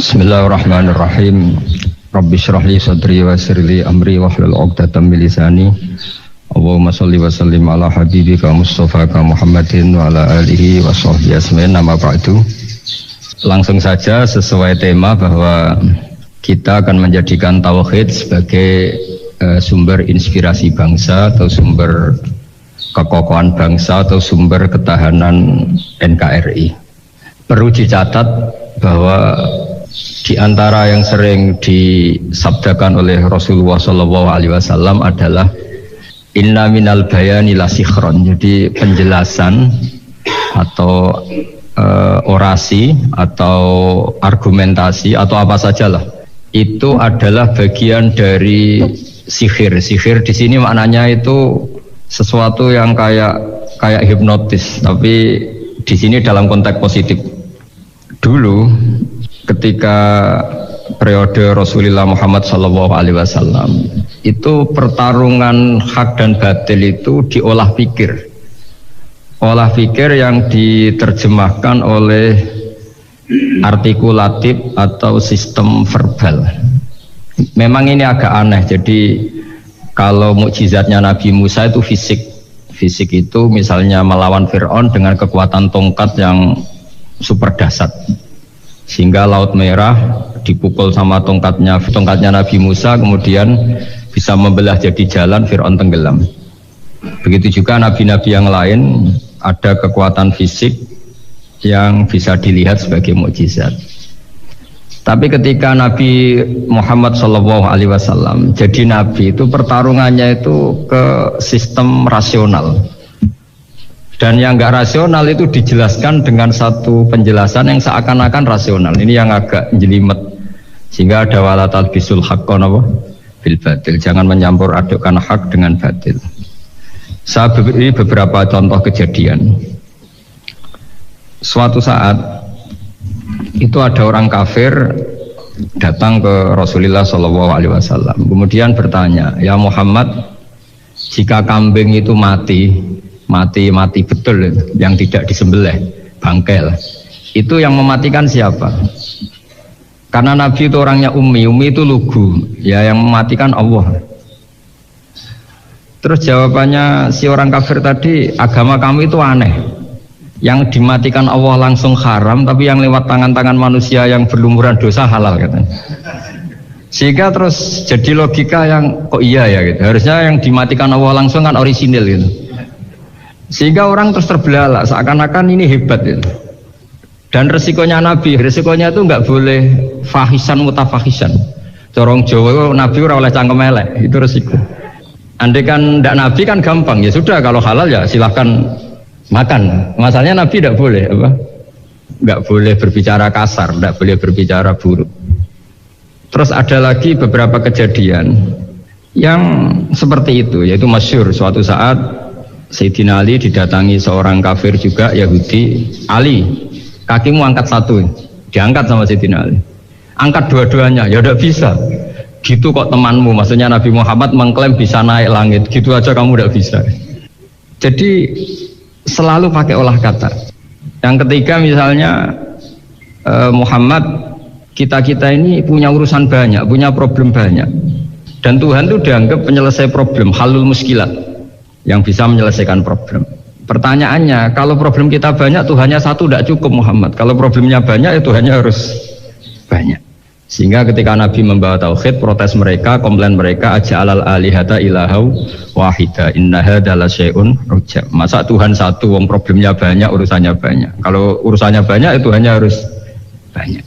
Bismillahirrahmanirrahim. Rabbi shrah li sadri wa yassir li amri wahlul 'uqdatam min lisani. Allahumma shalli wa sallim ala habibika Mustafa Muhammadin wa ala alihi wa sahbihi ajmain. Nama ba'du. Langsung saja sesuai tema bahwa kita akan menjadikan tauhid sebagai sumber inspirasi bangsa atau sumber kekokohan bangsa atau sumber ketahanan NKRI. Perlu dicatat bahwa di antara yang sering disabdakan oleh Rasulullah SAW adalah inna minal bayani la sikhron. Jadi penjelasan atau orasi atau argumentasi atau apa sajalah itu adalah bagian dari sihir. Sihir di sini maknanya itu sesuatu yang kayak hipnotis, tapi di sini dalam konteks positif. Dulu ketika periode Rasulullah Muhammad SAW itu pertarungan hak dan batil itu diolah pikir. Olah pikir yang diterjemahkan oleh artikulatif atau sistem verbal. Memang ini agak aneh. Jadi kalau mukjizatnya Nabi Musa itu fisik. Fisik itu misalnya melawan Fir'aun dengan kekuatan tongkat yang super dahsyat, sehingga Laut Merah dipukul sama tongkatnya Nabi Musa, kemudian bisa membelah jadi jalan, Fir'aun tenggelam. Begitu juga nabi-nabi yang lain ada kekuatan fisik yang bisa dilihat sebagai mukjizat. Tapi ketika Nabi Muhammad SAW jadi nabi, itu pertarungannya itu ke sistem rasional. Dan yang enggak rasional itu dijelaskan dengan satu penjelasan yang seakan-akan rasional. Ini yang agak jelimet. Sehingga ada wala talbisul haqqo bil batil. Jangan menyampur adukkan hak dengan batil. Saya beri beberapa contoh kejadian. Suatu saat itu ada orang kafir datang ke Rasulullah SAW. Kemudian bertanya, ya Muhammad, jika kambing itu mati betul, yang tidak disembelih, bangkel, itu yang mematikan siapa? Karena Nabi itu orangnya ummi itu lugu, ya yang mematikan Allah. Terus jawabannya si orang kafir tadi, agama kami itu aneh, yang dimatikan Allah langsung haram, tapi yang lewat tangan-tangan manusia yang berlumuran dosa halal, katanya. Sehingga terus jadi logika yang kok iya ya gitu. Harusnya yang dimatikan Allah langsung kan orisinil gitu. Sehingga orang terus terbelalak seakan-akan ini hebat gitu. Dan resikonya Nabi, resikonya itu nggak boleh fahisan mutafahisan. Corong Jawa Nabi ora oleh cangkem elek, itu resiko. Andai kan ndak Nabi kan gampang, ya sudah kalau halal ya silahkan makan. Masalahnya Nabi ndak boleh apa? Nggak boleh berbicara kasar, ndak boleh berbicara buruk. Terus ada lagi beberapa kejadian yang seperti itu, yaitu masyhur suatu saat Sayyidina Ali didatangi seorang kafir juga Yahudi. Ali, kakimu angkat satu. Diangkat sama Sayyidina Ali. Angkat dua-duanya, ya udah bisa. Gitu kok temanmu, maksudnya Nabi Muhammad mengklaim bisa naik langit, gitu aja kamu udah bisa. Jadi selalu pakai olah kata. Yang ketiga misalnya Muhammad, kita ini punya urusan banyak, punya problem banyak. Dan Tuhan itu dianggap penyelesai problem, halul muskilat, yang bisa menyelesaikan problem. Pertanyaannya, kalau problem kita banyak, Tuhannya satu tidak cukup Muhammad. Kalau problemnya banyak, ya Tuhannya harus banyak. Sehingga ketika Nabi membawa tauhid, protes mereka, komplain mereka, aja'alal alihata ilahau wahida inna hadza la syai'un ujab. Masa Tuhan satu, wong problemnya banyak, urusannya banyak. Kalau urusannya banyak, ya Tuhannya harus banyak.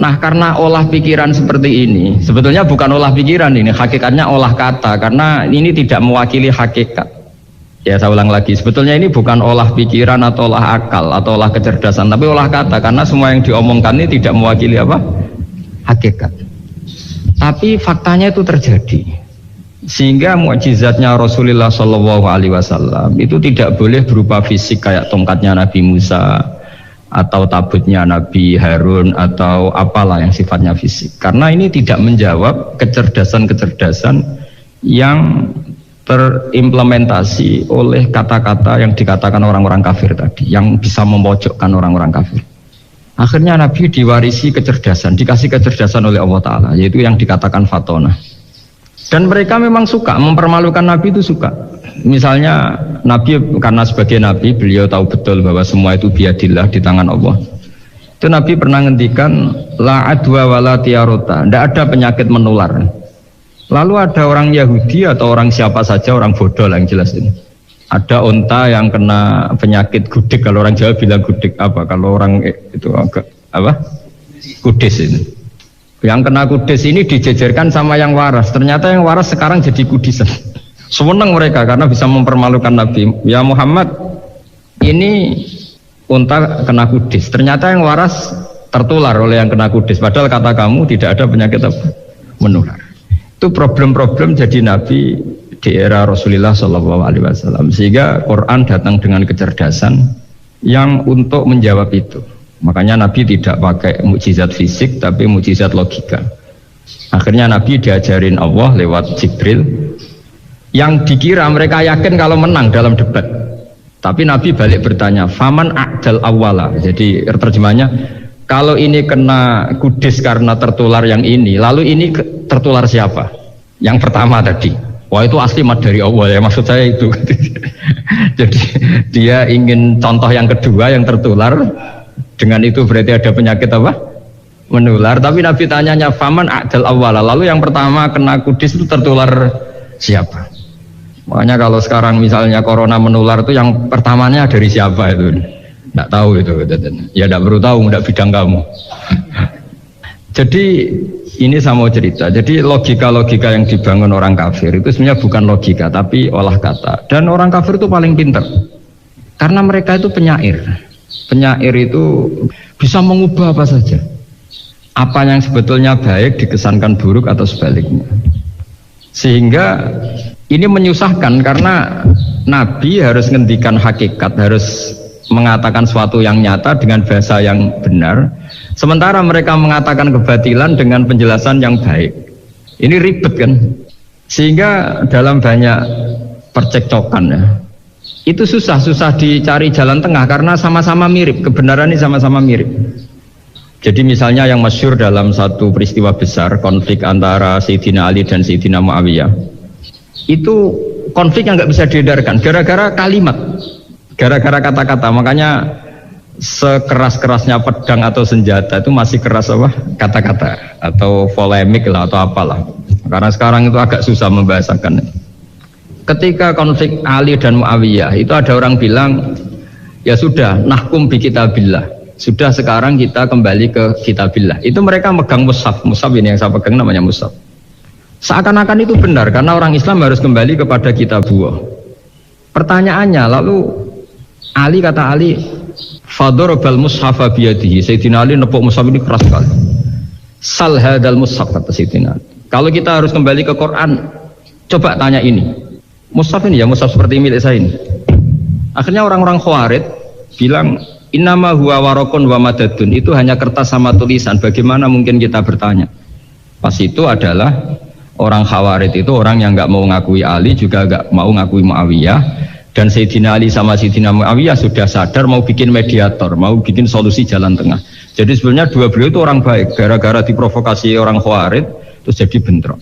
Nah, karena olah pikiran seperti ini, sebetulnya bukan olah pikiran ini, hakikatnya olah kata, karena ini tidak mewakili hakikat. Ya, saya ulang lagi, sebetulnya ini bukan olah pikiran atau olah akal atau olah kecerdasan, tapi olah kata, karena semua yang diomongkan ini tidak mewakili apa? Hakikat. Tapi faktanya itu terjadi. Sehingga mukjizatnya Rasulullah SAW itu tidak boleh berupa fisik kayak tongkatnya Nabi Musa atau tabutnya Nabi Harun atau apalah yang sifatnya fisik, karena ini tidak menjawab kecerdasan-kecerdasan yang terimplementasi oleh kata-kata yang dikatakan orang-orang kafir tadi, yang bisa memojokkan orang-orang kafir. Akhirnya Nabi diwarisi kecerdasan, dikasih kecerdasan oleh Allah Ta'ala, yaitu yang dikatakan fatona. Dan mereka memang suka, mempermalukan Nabi itu suka. Misalnya Nabi, karena sebagai Nabi, beliau tahu betul bahwa semua itu biadillah, di tangan Allah. Itu Nabi pernah ngendikan, la adwa wala tiarota, tidak ada penyakit menular. Lalu ada orang Yahudi atau orang siapa saja, orang bodoh lah yang jelas ini. Ada unta yang kena penyakit gudik, kalau orang Jawa bilang gudik apa, kalau orang itu agak apa? Kudis ini. Yang kena kudis ini dijejerkan sama yang waras. Ternyata yang waras sekarang jadi kudisan. Senang mereka karena bisa mempermalukan Nabi. Ya Muhammad, ini unta kena kudis. Ternyata yang waras tertular oleh yang kena kudis. Padahal kata kamu tidak ada penyakit apa? Menular. Itu problem-problem jadi Nabi di era Rasulullah SAW, sehingga Quran datang dengan kecerdasan yang untuk menjawab itu. Makanya Nabi tidak pakai mukjizat fisik tapi mukjizat logika. Akhirnya Nabi diajarin Allah lewat Jibril, yang dikira mereka yakin kalau menang dalam debat. Tapi Nabi balik bertanya, faman a'dal awwala. Jadi terjemahnya, kalau ini kena kudis karena tertular yang ini, lalu ini tertular siapa? Yang pertama tadi. Wah itu asli mat dari Allah ya, maksud saya itu. Jadi dia ingin contoh yang kedua yang tertular, dengan itu berarti ada penyakit apa? Menular. Tapi Nabi tanyanya faman a'dal awwala, lalu yang pertama kena kudis itu tertular siapa? Makanya kalau sekarang misalnya corona menular itu yang pertamanya dari siapa itu? Tidak tahu itu. Ya tidak perlu tahu, tidak bidang kamu. Jadi ini saya mau cerita. Jadi logika-logika yang dibangun orang kafir itu sebenarnya bukan logika tapi olah kata. Dan orang kafir itu paling pintar karena mereka itu penyair. Penyair itu bisa mengubah apa saja. Apa yang sebetulnya baik dikesankan buruk atau sebaliknya. Sehingga ini menyusahkan karena Nabi harus ngendikan hakikat, harus mengatakan sesuatu yang nyata dengan bahasa yang benar. Sementara mereka mengatakan kebatilan dengan penjelasan yang baik. Ini ribet kan? Sehingga dalam banyak percekcokan ya, itu susah dicari jalan tengah karena sama-sama mirip, kebenaran ini sama-sama mirip. Jadi misalnya yang masyhur dalam satu peristiwa besar, konflik antara Sayyidina Ali dan Sayyidina Muawiyah, itu konflik yang nggak bisa diedarkan gara-gara kalimat, gara-gara kata-kata. Makanya sekeras-kerasnya pedang atau senjata itu masih keras apa? Kata-kata atau polemik lah atau apalah. Karena sekarang itu agak susah membahasakan. Ketika konflik Ali dan Muawiyah itu ada orang bilang, ya sudah, nahkum bi kitabillah. Sudah sekarang kita kembali ke kitabillah. Itu mereka megang mushaf. Mushaf ini yang saya pegang namanya mushaf. Seakan-akan itu benar karena orang Islam harus kembali kepada kitabullah. Pertanyaannya lalu Ali kata Ali, fadorobal mushafa biyadihi. Sayyidina Ali nepuk mushaf ini keras sekali. Sal hadal mushaf kata Sayyidina Ali. Kalau kita harus kembali ke Quran, coba tanya ini. Mushaf ini ya, mushaf seperti milik saya ini. Akhirnya orang-orang Khawarij bilang, innama huwa warokun wa madadun. Itu hanya kertas sama tulisan. Bagaimana mungkin kita bertanya? Pas itu adalah orang Khawarij itu orang yang nggak mau ngakui Ali, juga nggak mau ngakui Muawiyah. Dan Sayyidina Ali sama Sayyidina Muawiyah sudah sadar mau bikin mediator, mau bikin solusi jalan tengah. Jadi sebenarnya dua beliau itu orang baik, gara-gara diprovokasi orang Khawarij terus jadi bentrok.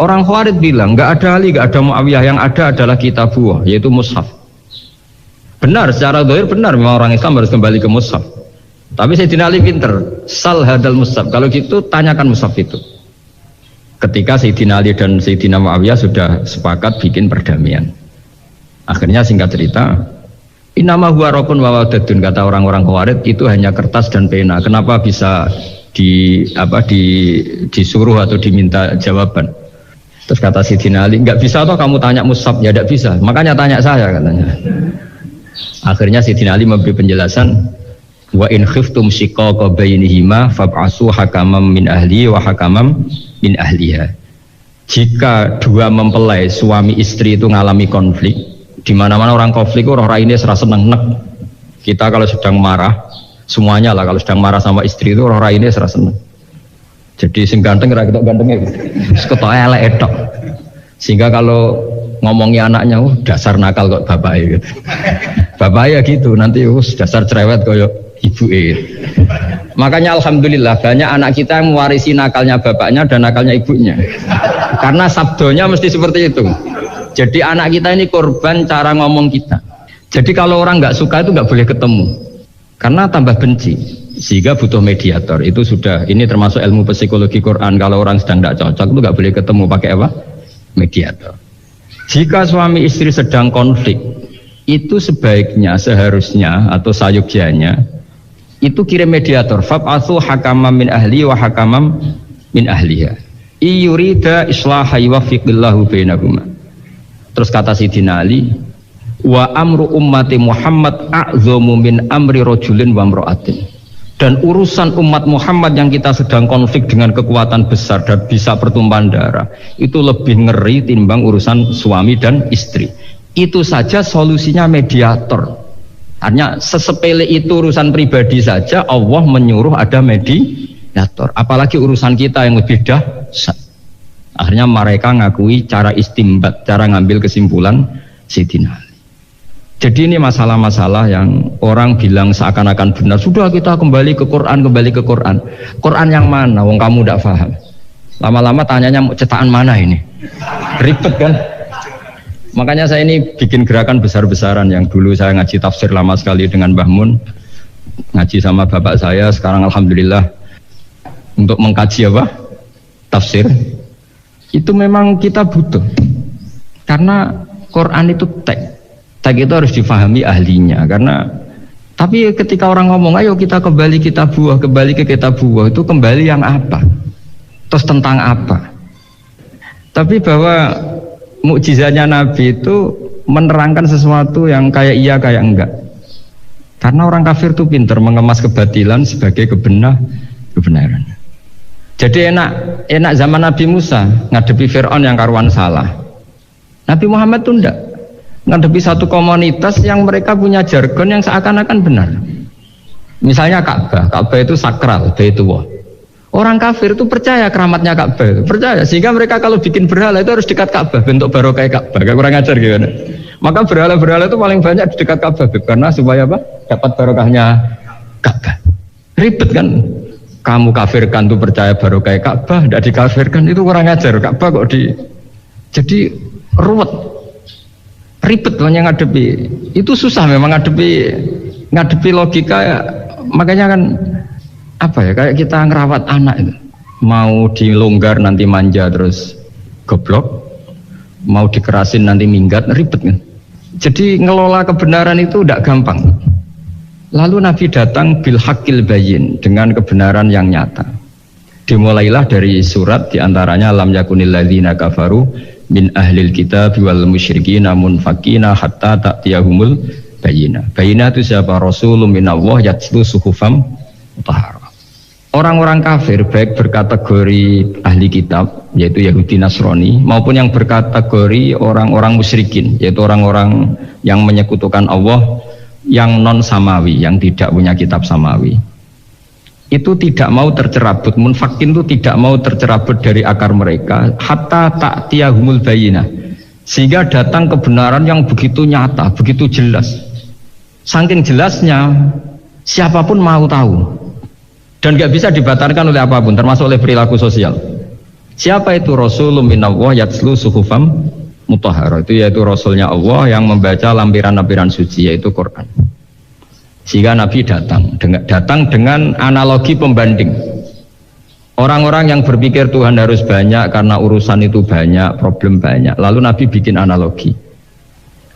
Orang Khawarij bilang nggak ada Ali, nggak ada Muawiyah, yang ada adalah kitabullah, yaitu mushaf. Benar, secara zahir benar, memang orang Islam harus kembali ke mushaf. Tapi Sayyidina Ali pinter, sal hadal mushaf. Kalau gitu tanyakan mushaf itu. Ketika Sayyidina Ali dan Sayyidina Muawiyah sudah sepakat bikin perdamaian. Akhirnya singkat cerita, innama huwa rokun wa wadadun, kata orang-orang Khawarij itu hanya kertas dan pena. Kenapa bisa disuruh atau diminta jawaban? Terus kata Sayyidina Ali, nggak bisa toh kamu tanya mushaf? Ya tidak bisa, makanya tanya saya katanya. Akhirnya Sayyidina Ali memberi penjelasan, wa in khiftum shiqaqa bainihima fab'asu hakamam min ahli wa hakamam min ahliha. Jika dua mempelai suami istri itu ngalami konflik, di mana-mana orang konflik roh raine serasa seneng nek. Kita kalau sedang marah, semuanya lah kalau sedang marah sama istri itu roh raine serasa seneng. Jadi sing ganteng kira ketok gantengnya gitu. Ketok elek etok. Sehingga kalau ngomongi anaknya, dasar nakal kok bapaknya gitu. Bapaknya gitu, nanti dasar cerewet koyo ibu. Makanya alhamdulillah banyak anak kita yang mewarisi nakalnya bapaknya dan nakalnya ibunya. Karena sabdonya mesti seperti itu. Jadi anak kita ini korban cara ngomong kita. Jadi kalau orang nggak suka itu nggak boleh ketemu. Karena tambah benci. Sehingga butuh mediator. Itu sudah, ini termasuk ilmu psikologi Quran. Kalau orang sedang tidak cocok itu nggak boleh ketemu, pakai apa? Mediator. Jika suami istri sedang konflik, itu sebaiknya, seharusnya atau sayugyanya itu kirim mediator. Fab'atsu hakaman min ahli wa hakaman min ahliha. Iyurida islaha yuwaffiqillahu bainahuma. Terus kata Sidina Ali, wa amru ummati Muhammad a'dhamu min amri rajulin wa imra'atin. Dan urusan umat Muhammad yang kita sedang konflik dengan kekuatan besar dan bisa pertumpahan darah itu lebih ngeri timbang urusan suami dan istri. Itu saja solusinya mediator. Artinya sesepele itu urusan pribadi saja Allah menyuruh ada mediator. Apalagi urusan kita yang lebih dahsyat. Akhirnya mereka ngakui cara istimbat, cara ngambil kesimpulan Sidina Ali. Jadi ini masalah-masalah yang orang bilang seakan-akan benar. Sudah kita kembali ke Quran, kembali ke Quran. Quran yang mana? Wong kamu tidak paham. Lama-lama tanyanya cetakan mana ini? Ribet kan? Makanya saya ini bikin gerakan besar-besaran. Yang dulu saya ngaji tafsir lama sekali dengan Mbah Mun, ngaji sama bapak saya. Sekarang alhamdulillah untuk mengkaji apa? Tafsir. Itu memang kita butuh. Karena Quran itu teks. Teks itu harus difahami ahlinya. Karena tapi ketika orang ngomong, ayo kita kembali kitab buah, kembali ke kitab buah, itu kembali yang apa? Terus tentang apa? Tapi bahwa mukjizatnya Nabi itu menerangkan sesuatu yang kayak iya kayak enggak. Karena orang kafir itu pintar mengemas kebatilan sebagai kebenaran. Jadi enak zaman Nabi Musa ngadepi Fir'aun yang karuan salah. Nabi Muhammad itu enggak. Ngadepi satu komunitas yang mereka punya jargon yang seakan-akan benar. Misalnya Ka'bah itu sakral, Baitullah. Orang kafir itu percaya keramatnya Ka'bah, percaya, sehingga mereka kalau bikin berhala itu harus dekat Ka'bah, bentuk barokah Ka'bah. Gak kurang ajar gimana? Maka berhala-berhala itu paling banyak di dekat Ka'bah, karena supaya apa? Dapat barokahnya Ka'bah. Ribet kan? Kamu kafirkan tuh percaya barokah Ka'bah, tidak dikafirkan, itu kurang ajar. Ka'bah kok jadi ruwet, ribet banyak ngadepi. Itu susah memang ngadepi logika ya. Makanya kan apa ya, kayak kita ngerawat anak itu, mau dilonggar nanti manja terus goblok, mau dikerasin nanti minggat, ribet kan. Jadi ngelola kebenaran itu tidak gampang. Lalu Nabi datang bil haqqil bayyin, dengan kebenaran yang nyata. Dimulailah dari surat diantaranya lam yakunil ladzina kafaru min ahlil kitab wal musyrikin munfaqina hatta ta'tiyahumul bayyinah. Bayyinah itu siapa? Rasulun minallah yatlu suhufam mutahharah. Orang-orang kafir baik berkategori ahli kitab yaitu Yahudi Nasrani maupun yang berkategori orang-orang musyrikin yaitu orang-orang yang menyekutukan Allah yang non samawi, yang tidak punya kitab samawi, itu tidak mau tercerabut. Munfakin itu tidak mau tercerabut dari akar mereka hatta ta'tiyahumul bayyinah, sehingga datang kebenaran yang begitu nyata, begitu jelas. Saking jelasnya siapapun mau tahu dan gak bisa dibatalkan oleh apapun, termasuk oleh perilaku sosial. Siapa itu? Rasulun minallah yatslu suhufam mutahharah, itu yaitu Rasulnya Allah yang membaca lampiran-lampiran suci, yaitu Quran. Sehingga Nabi datang dengan analogi pembanding. Orang-orang yang berpikir Tuhan harus banyak karena urusan itu banyak, problem banyak. Lalu Nabi bikin analogi.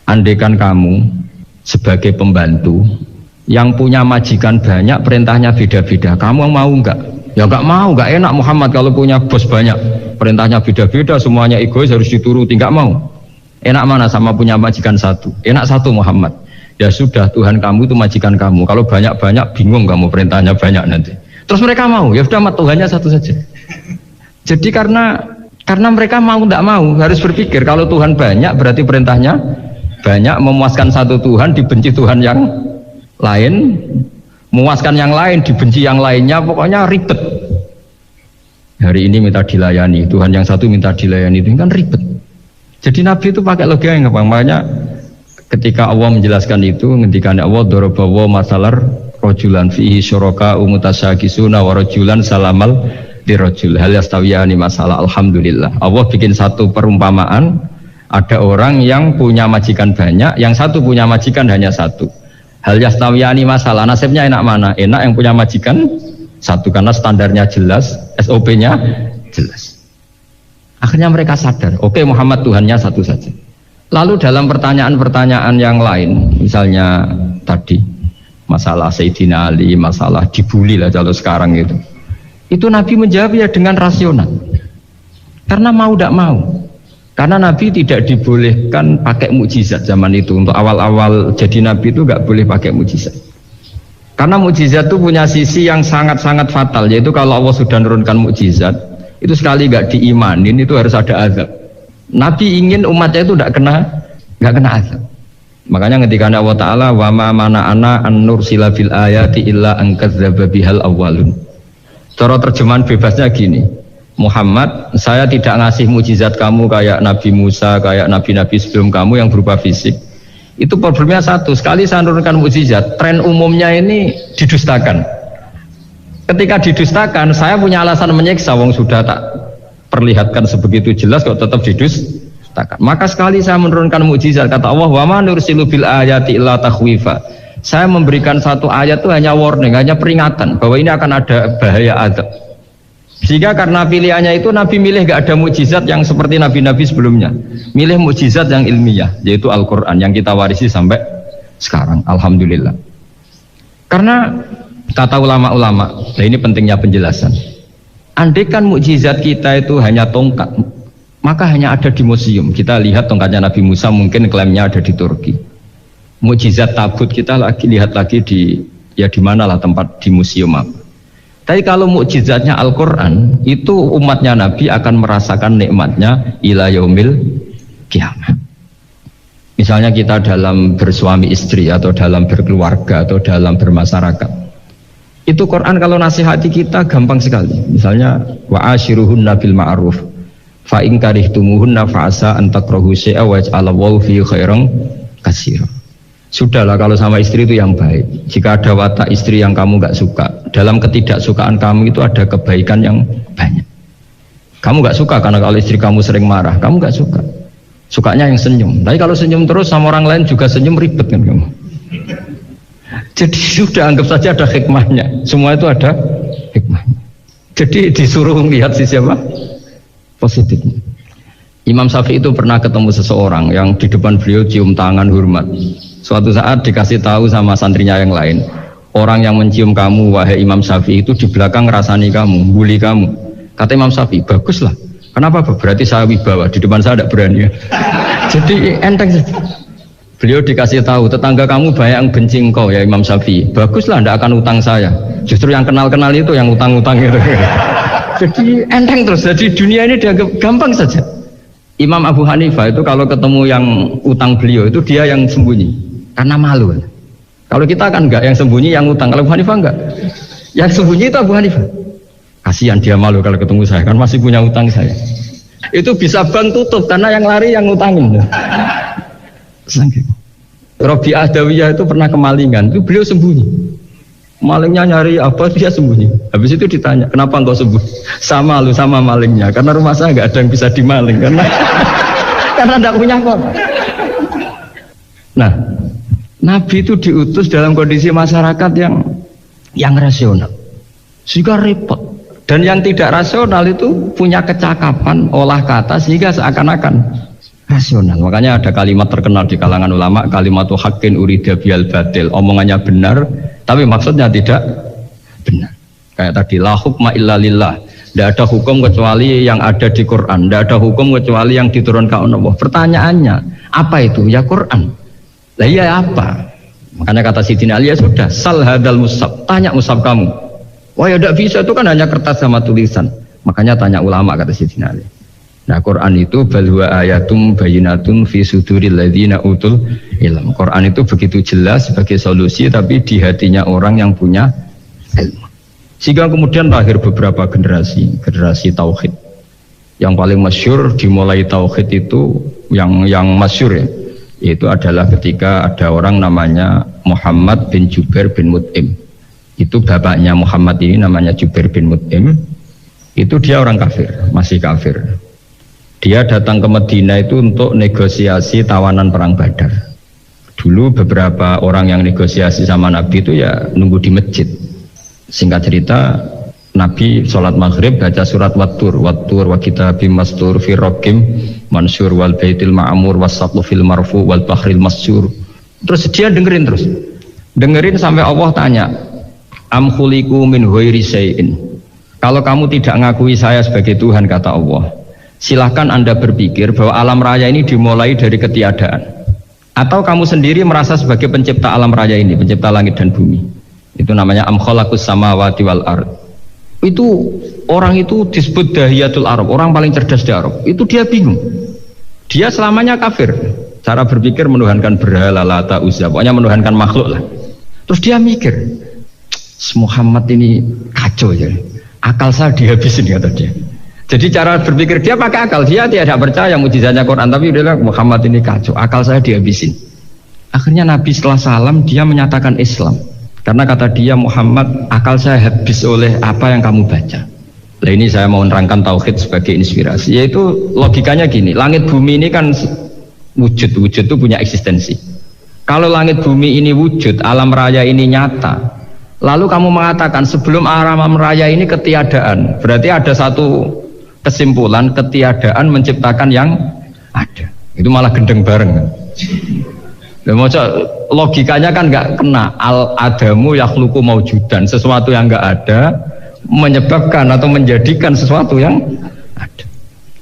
Andaikan kamu sebagai pembantu yang punya majikan banyak, perintahnya beda-beda, kamu mau enggak? Ya enggak mau, enggak enak Muhammad kalau punya bos banyak, perintahnya beda-beda, semuanya egois harus dituruti, enggak mau. Enak mana sama punya majikan satu? Enak satu Muhammad. Ya sudah, Tuhan kamu itu majikan kamu. Kalau banyak-banyak bingung kamu, perintahnya banyak nanti. Terus mereka mau, ya sudah Tuhannya satu saja. Jadi karena mereka mau enggak mau harus berpikir kalau Tuhan banyak berarti perintahnya banyak, memuaskan satu Tuhan dibenci Tuhan yang lain, memuaskan yang lain dibenci yang lainnya, pokoknya ribet. Hari ini minta dilayani, Tuhan yang satu minta dilayani, itu kan ribet. Jadi Nabi itu pakai logika yang gampang. Makanya ketika Allah menjelaskan itu, ketika Allah dorobawa masalar rajulan fihi syuraka mutasyakisuna wa rajulan salamal dirajul hal yastawiyani masalah. Alhamdulillah Allah bikin satu perumpamaan, ada orang yang punya majikan banyak, yang satu punya majikan hanya satu. Hal yastawiyani masalah, nasibnya enak mana? Enak yang punya majikan satu karena standarnya jelas, SOP-nya jelas. Akhirnya mereka sadar, oke, Muhammad Tuhannya satu saja. Lalu dalam pertanyaan-pertanyaan yang lain, misalnya tadi masalah Sayyidina Ali, masalah dibully lah kalau sekarang itu Nabi menjawab ya dengan rasional, karena mau tidak mau, karena Nabi tidak dibolehkan pakai mukjizat zaman itu. Untuk awal-awal jadi Nabi itu nggak boleh pakai mukjizat, karena mukjizat itu punya sisi yang sangat-sangat fatal, yaitu kalau Allah sudah menurunkan mukjizat itu sekali nggak diimanin itu harus ada azab. Nabi ingin umatnya itu nggak kena azab. Makanya ketika Allah Ta'ala wa ma mana'ana an nursila bil ayati illa an kadzdzaba bihal awwalun. Cara terjemahan bebasnya gini, Muhammad, saya tidak ngasih mukjizat kamu kayak Nabi Musa, kayak nabi-nabi sebelum kamu yang berupa fisik. Itu problemnya satu, sekali saya menurunkan mukjizat, tren umumnya ini didustakan. Ketika didustakan, saya punya alasan menyiksa, wong sudah tak perlihatkan sebegitu jelas kok tetap didustakan. Maka sekali saya menurunkan mukjizat, kata Allah, wa ma nursilu bil ayati illa takhwifa. Saya memberikan satu ayat itu hanya warning, hanya peringatan bahwa ini akan ada bahaya azab. Sehingga karena pilihannya itu Nabi milih gak ada mukjizat yang seperti nabi-nabi sebelumnya, milih mukjizat yang ilmiah, yaitu Al-Quran yang kita warisi sampai sekarang, alhamdulillah. Karena kata ulama-ulama, nah ini pentingnya penjelasan, andaikan mukjizat kita itu hanya tongkat, maka hanya ada di museum. Kita lihat tongkatnya Nabi Musa, mungkin klaimnya ada di Turki. Mukjizat tabut kita lihat lagi di mana lah tempat di museum apa. Tapi kalau mukjizatnya Al-Quran, itu umatnya Nabi akan merasakan nikmatnya ila yaumil kiamah. Misalnya kita dalam bersuami istri atau dalam berkeluarga atau dalam bermasyarakat, itu Quran kalau nasihati kita gampang sekali. Misalnya wa ashiruhunna bil ma'ruf fa in karihtumuhunna fa asa an takrahu syai'a wa yaj'alallahu fi khairan katsira. Sudahlah kalau sama istri itu yang baik. Jika ada watak istri yang kamu nggak suka, dalam ketidaksukaan kamu itu ada kebaikan yang banyak. Kamu nggak suka karena kalau istri kamu sering marah, kamu nggak suka. Sukanya yang senyum. Tapi kalau senyum terus sama orang lain juga senyum, ribet kan kamu. Jadi sudah anggap saja ada hikmahnya. Semua itu ada hikmahnya. Jadi disuruh melihat sisi apa? Positifnya. Imam Syafi'i itu pernah ketemu seseorang yang di depan beliau cium tangan hormat. Suatu saat dikasih tahu sama santrinya yang lain, orang yang mencium kamu wahai Imam Syafi'i itu di belakang ngerasani kamu, bully kamu. Kata Imam Syafi'i, baguslah. Kenapa? Berarti saya wibawa, di depan saya tidak berani. Jadi enteng. Beliau dikasih tahu, tetangga kamu banyak yang benci engkau ya Imam Syafi'i. Baguslah, tidak akan utang saya. Justru yang kenal-kenal itu yang utang-utang itu. Jadi enteng terus. Jadi dunia ini dianggap gampang saja. Imam Abu Hanifah itu kalau ketemu yang utang beliau itu dia yang sembunyi karena malu. Kalau kita kan enggak, yang sembunyi yang utang. Kalau Abu Hanifah enggak, yang sembunyi itu Abu Hanifah. Kasihan dia malu kalau ketemu saya, kan masih punya utang saya. Itu bisa bank tutup karena yang lari yang utangin. Robi Adawiyah itu pernah kemalingan, itu beliau sembunyi. Malingnya nyari apa, dia sembunyi. Habis itu ditanya, kenapa engkau sembunyi? Sama lu, sama malingnya. Karena rumah saya nggak ada yang bisa dimaling, karena tidak punya kota. Nah, Nabi itu diutus dalam kondisi masyarakat yang rasional, sehingga repot. Dan yang tidak rasional itu punya kecakapan olah kata sehingga seakan-akan rasional. Makanya ada kalimat terkenal di kalangan ulama, kalimatu haqqin urida bihal batil, omongannya benar tapi maksudnya tidak benar. Kayak tadi la hukma illa lillah, tidak ada hukum kecuali yang ada di Quran, tidak ada hukum kecuali yang diturunkan Allah. Pertanyaannya apa itu? Ya Quran. Lah iya apa? Makanya kata Sidina Ali, ya sudah, sal hadal mushaf, tanya mushaf kamu. Wah ya tidak bisa, itu kan hanya kertas sama tulisan. Makanya tanya ulama, kata Sidina Ali. Nah Quran itu balwa ayatum bayinatun fi suduril ladzina utul ilm. Quran itu begitu jelas sebagai solusi, tapi di hatinya orang yang punya ilmu. Sehingga kemudian lahir beberapa generasi tauhid. Yang paling masyhur dimulai tauhid itu yang masyhur ya, itu adalah ketika ada orang namanya Muhammad bin Jubair bin Mut'im. Itu bapaknya Muhammad ini namanya Jubair bin Mut'im. Itu dia orang kafir, masih kafir. Dia datang ke Madinah itu untuk negosiasi tawanan perang Badar. Dulu beberapa orang yang negosiasi sama Nabi itu ya nunggu di masjid. Singkat cerita, Nabi sholat maghrib baca surat Wattur wa kitabim mastur fi raqim mansur wal baitil ma'mur wasaqlu fil marfu wal bahril masjur. Terus dia dengerin sampai Allah tanya, am khuliqu min ghairi syai'in. Kalau kamu tidak ngakui saya sebagai Tuhan, kata Allah, silahkan Anda berpikir bahwa alam raya ini dimulai dari ketiadaan. Atau kamu sendiri merasa sebagai pencipta alam raya ini, pencipta langit dan bumi. Itu namanya am khalaqus samawati wal ard. Itu orang itu disebut dahiyatul Arab, orang paling cerdas di Arab. Itu dia bingung. Dia selamanya kafir. Cara berpikir menuhankan berhala, Lata, Uzza, pokoknya menuhankan makhluk lah. Terus dia mikir, Muhammad ini kacau ya. Akal saya dihabisin, kata dia. Jadi cara berpikir dia pakai akal. Dia tidak percaya mujizatnya Quran, tapi dia bilang Muhammad ini kacau, akal saya dihabisin. Akhirnya Nabi setelah salam dia menyatakan Islam. Karena kata dia, Muhammad, akal saya habis oleh apa yang kamu baca. Nah ini saya mau menerangkan tauhid sebagai inspirasi. Yaitu logikanya gini, langit bumi ini kan wujud itu punya eksistensi. Kalau langit bumi ini wujud, alam raya ini nyata, lalu kamu mengatakan sebelum alam raya ini ketiadaan, berarti ada satu kesimpulan ketiadaan menciptakan yang ada. Itu malah gendeng bareng. Logikanya kan nggak kena. Al adamu yakhluqu maujudan, sesuatu yang nggak ada menyebabkan atau menjadikan sesuatu yang ada.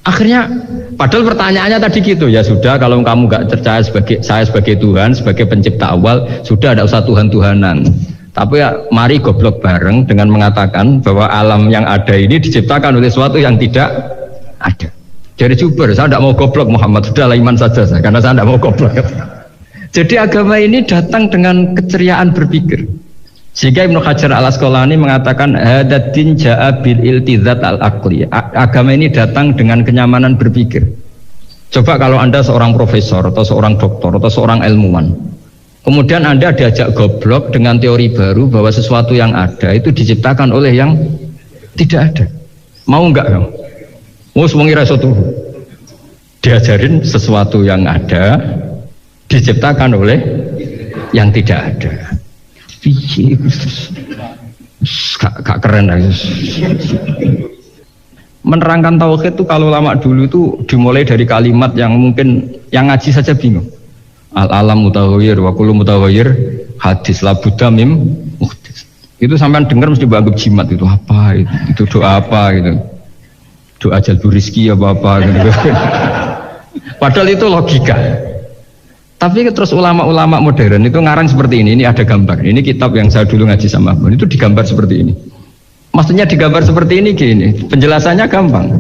Akhirnya padahal pertanyaannya tadi gitu, ya sudah kalau kamu nggak percaya saya sebagai Tuhan, sebagai pencipta awal, sudah ada usah Tuhan-Tuhanan. Tapi ya mari goblok bareng dengan mengatakan bahwa alam yang ada ini diciptakan oleh sesuatu yang tidak ada. Jadi Jubair, saya tidak mau goblok Muhammad, sudah iman saja saya, karena saya tidak mau goblok. Jadi agama ini datang dengan keceriaan berpikir. Sehingga Ibnu Hajar al-Asqalani mengatakan hadatin ja'a bil iltizat al-aqli. Agama ini datang dengan kenyamanan berpikir. Coba kalau Anda seorang profesor atau seorang doktor atau seorang ilmuwan, kemudian Anda diajak goblok dengan teori baru bahwa sesuatu yang ada itu diciptakan oleh yang tidak ada. Mau enggak kamu? Mau semuanya satu. Diajarin sesuatu yang ada diciptakan oleh yang tidak ada. Gak keren lagi. Menerangkan tauhid itu kalau lama dulu itu dimulai dari kalimat yang mungkin yang ngaji saja bingung. Al-alam mutaghayyir wa kullu mutaghayyir hadis la budda mim muhdits. Itu sampean dengar mesti bangun jimat, itu apa itu doa apa gitu. Doa jalbur rizki apa gitu. Padahal itu logika. Tapi terus ulama-ulama modern itu ngarang seperti ini ada gambar. Ini kitab yang saya dulu ngaji sama Abang, itu digambar seperti ini. Maksudnya digambar seperti ini gini, penjelasannya gampang.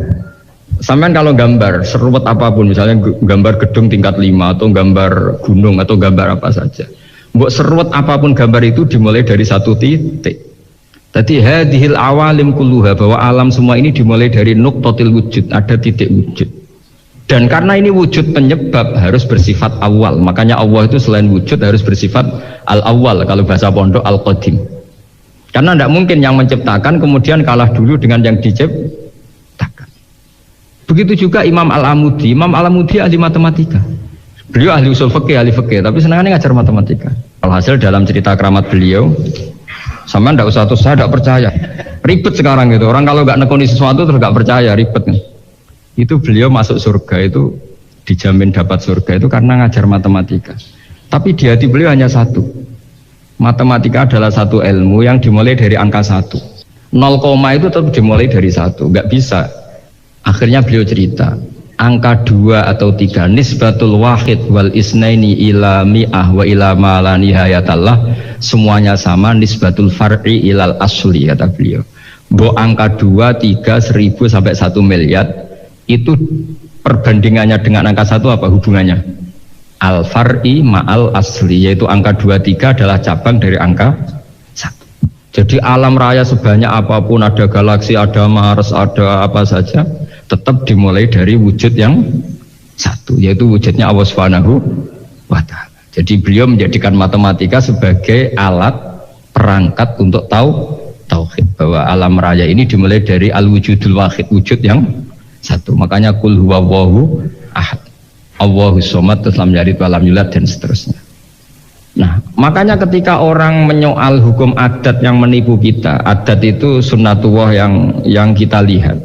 Sampean kalau gambar seruat apapun, misalnya gambar gedung tingkat 5 atau gambar gunung atau gambar apa saja, mbok seruat apapun gambar itu dimulai dari satu titik. Tadi hadhil awalim kulluha, bahwa alam semua ini dimulai dari nuqtatil wujud, ada titik wujud. Dan karena ini wujud penyebab harus bersifat awal, makanya Allah itu selain wujud harus bersifat al-awwal, kalau bahasa pondok al-qadim. Karena tidak mungkin yang menciptakan kemudian kalah dulu dengan yang diciptakan. Begitu juga Imam Al-Amudi. Imam Al-Amudi ahli matematika. Beliau ahli usul fikih, ahli fikih, tapi senangannya ngajar matematika. Alhasil dalam cerita keramat beliau, sama ndak usah tuh, saya tidak percaya. Ribet sekarang gitu. Orang kalau nggak nekuni sesuatu terus nggak percaya, ribet kan. Itu beliau masuk surga itu dijamin dapat surga itu karena ngajar matematika. Tapi di hati beliau hanya satu. Matematika adalah satu ilmu yang dimulai dari angka 1. 0, itu tetap dimulai dari 1, nggak bisa. Akhirnya beliau cerita, angka 2 atau 3 nisbatul wahid wal isnaini ila mi'ah wa ila ma la nihayatallah, semuanya sama, nisbatul far'i ilal asli, kata beliau. Bo angka 2, 3, 1000 sampai 1 miliar itu perbandingannya dengan angka 1 apa hubungannya? Al-far'i ma'al asli, yaitu angka 2, 3 adalah cabang dari angka 1. Jadi alam raya sebanyak apapun, ada galaksi, ada Mars, ada apa saja, tetap dimulai dari wujud yang 1, yaitu wujudnya Allah Subhanahu wa ta'ala. Jadi beliau menjadikan matematika sebagai alat perangkat untuk tauhid, bahwa alam raya ini dimulai dari al-wujudul wahid, wujud yang satu. Makanya kul huwallahu ahad, Allahus somad, terus lam yalid wa lam yulad, dan seterusnya. Nah, makanya ketika orang menyoal hukum adat yang menipu kita, adat itu sunnatullah yang kita lihat,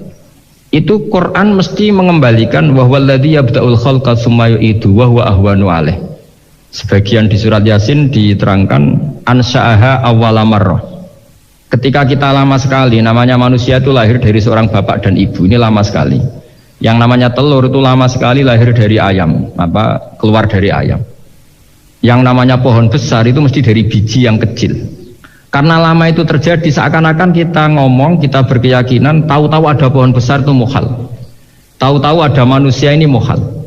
itu Quran mesti mengembalikan wa huwallazi yabda'ul khalqa tsumma yu'idu wa huwa ahwanu alaih. Sebagian di surat Yasin diterangkan ansha'aha awwala marrah. Ketika kita lama sekali, namanya manusia itu lahir dari seorang bapak dan ibu, ini lama sekali. Yang namanya telur itu lama sekali lahir dari ayam, keluar dari ayam. Yang namanya pohon besar itu mesti dari biji yang kecil. Karena lama itu terjadi, seakan-akan kita ngomong, kita berkeyakinan tahu-tahu ada pohon besar itu muhal, tahu-tahu ada manusia ini muhal.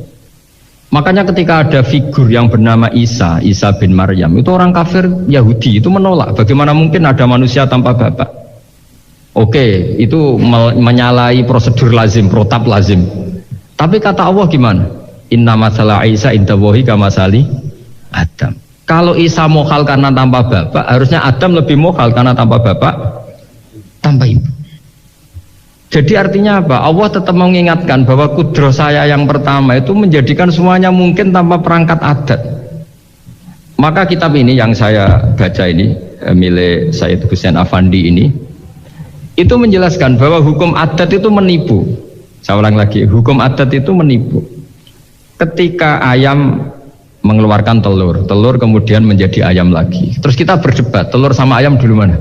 Makanya ketika ada figur yang bernama Isa bin Maryam, itu orang kafir Yahudi itu menolak, bagaimana mungkin ada manusia tanpa bapak. Oke, itu menyalahi prosedur lazim, protap lazim. Tapi kata Allah gimana? Inna masalah Isa indallahi kamasali Adam. Kalau Isa mohal karena tanpa bapak, harusnya Adam lebih mohal karena tanpa bapak, tanpa ibu. Jadi artinya apa? Allah tetap mengingatkan bahwa kudroh saya yang pertama itu menjadikan semuanya mungkin tanpa perangkat adat. Maka kitab ini yang saya baca ini, milik Sayyid Husain Afandi ini, itu menjelaskan bahwa hukum adat itu menipu. Saya ulang lagi, hukum adat itu menipu. Ketika ayam mengeluarkan telur kemudian menjadi ayam lagi. Terus kita berdebat, telur sama ayam dulu mana?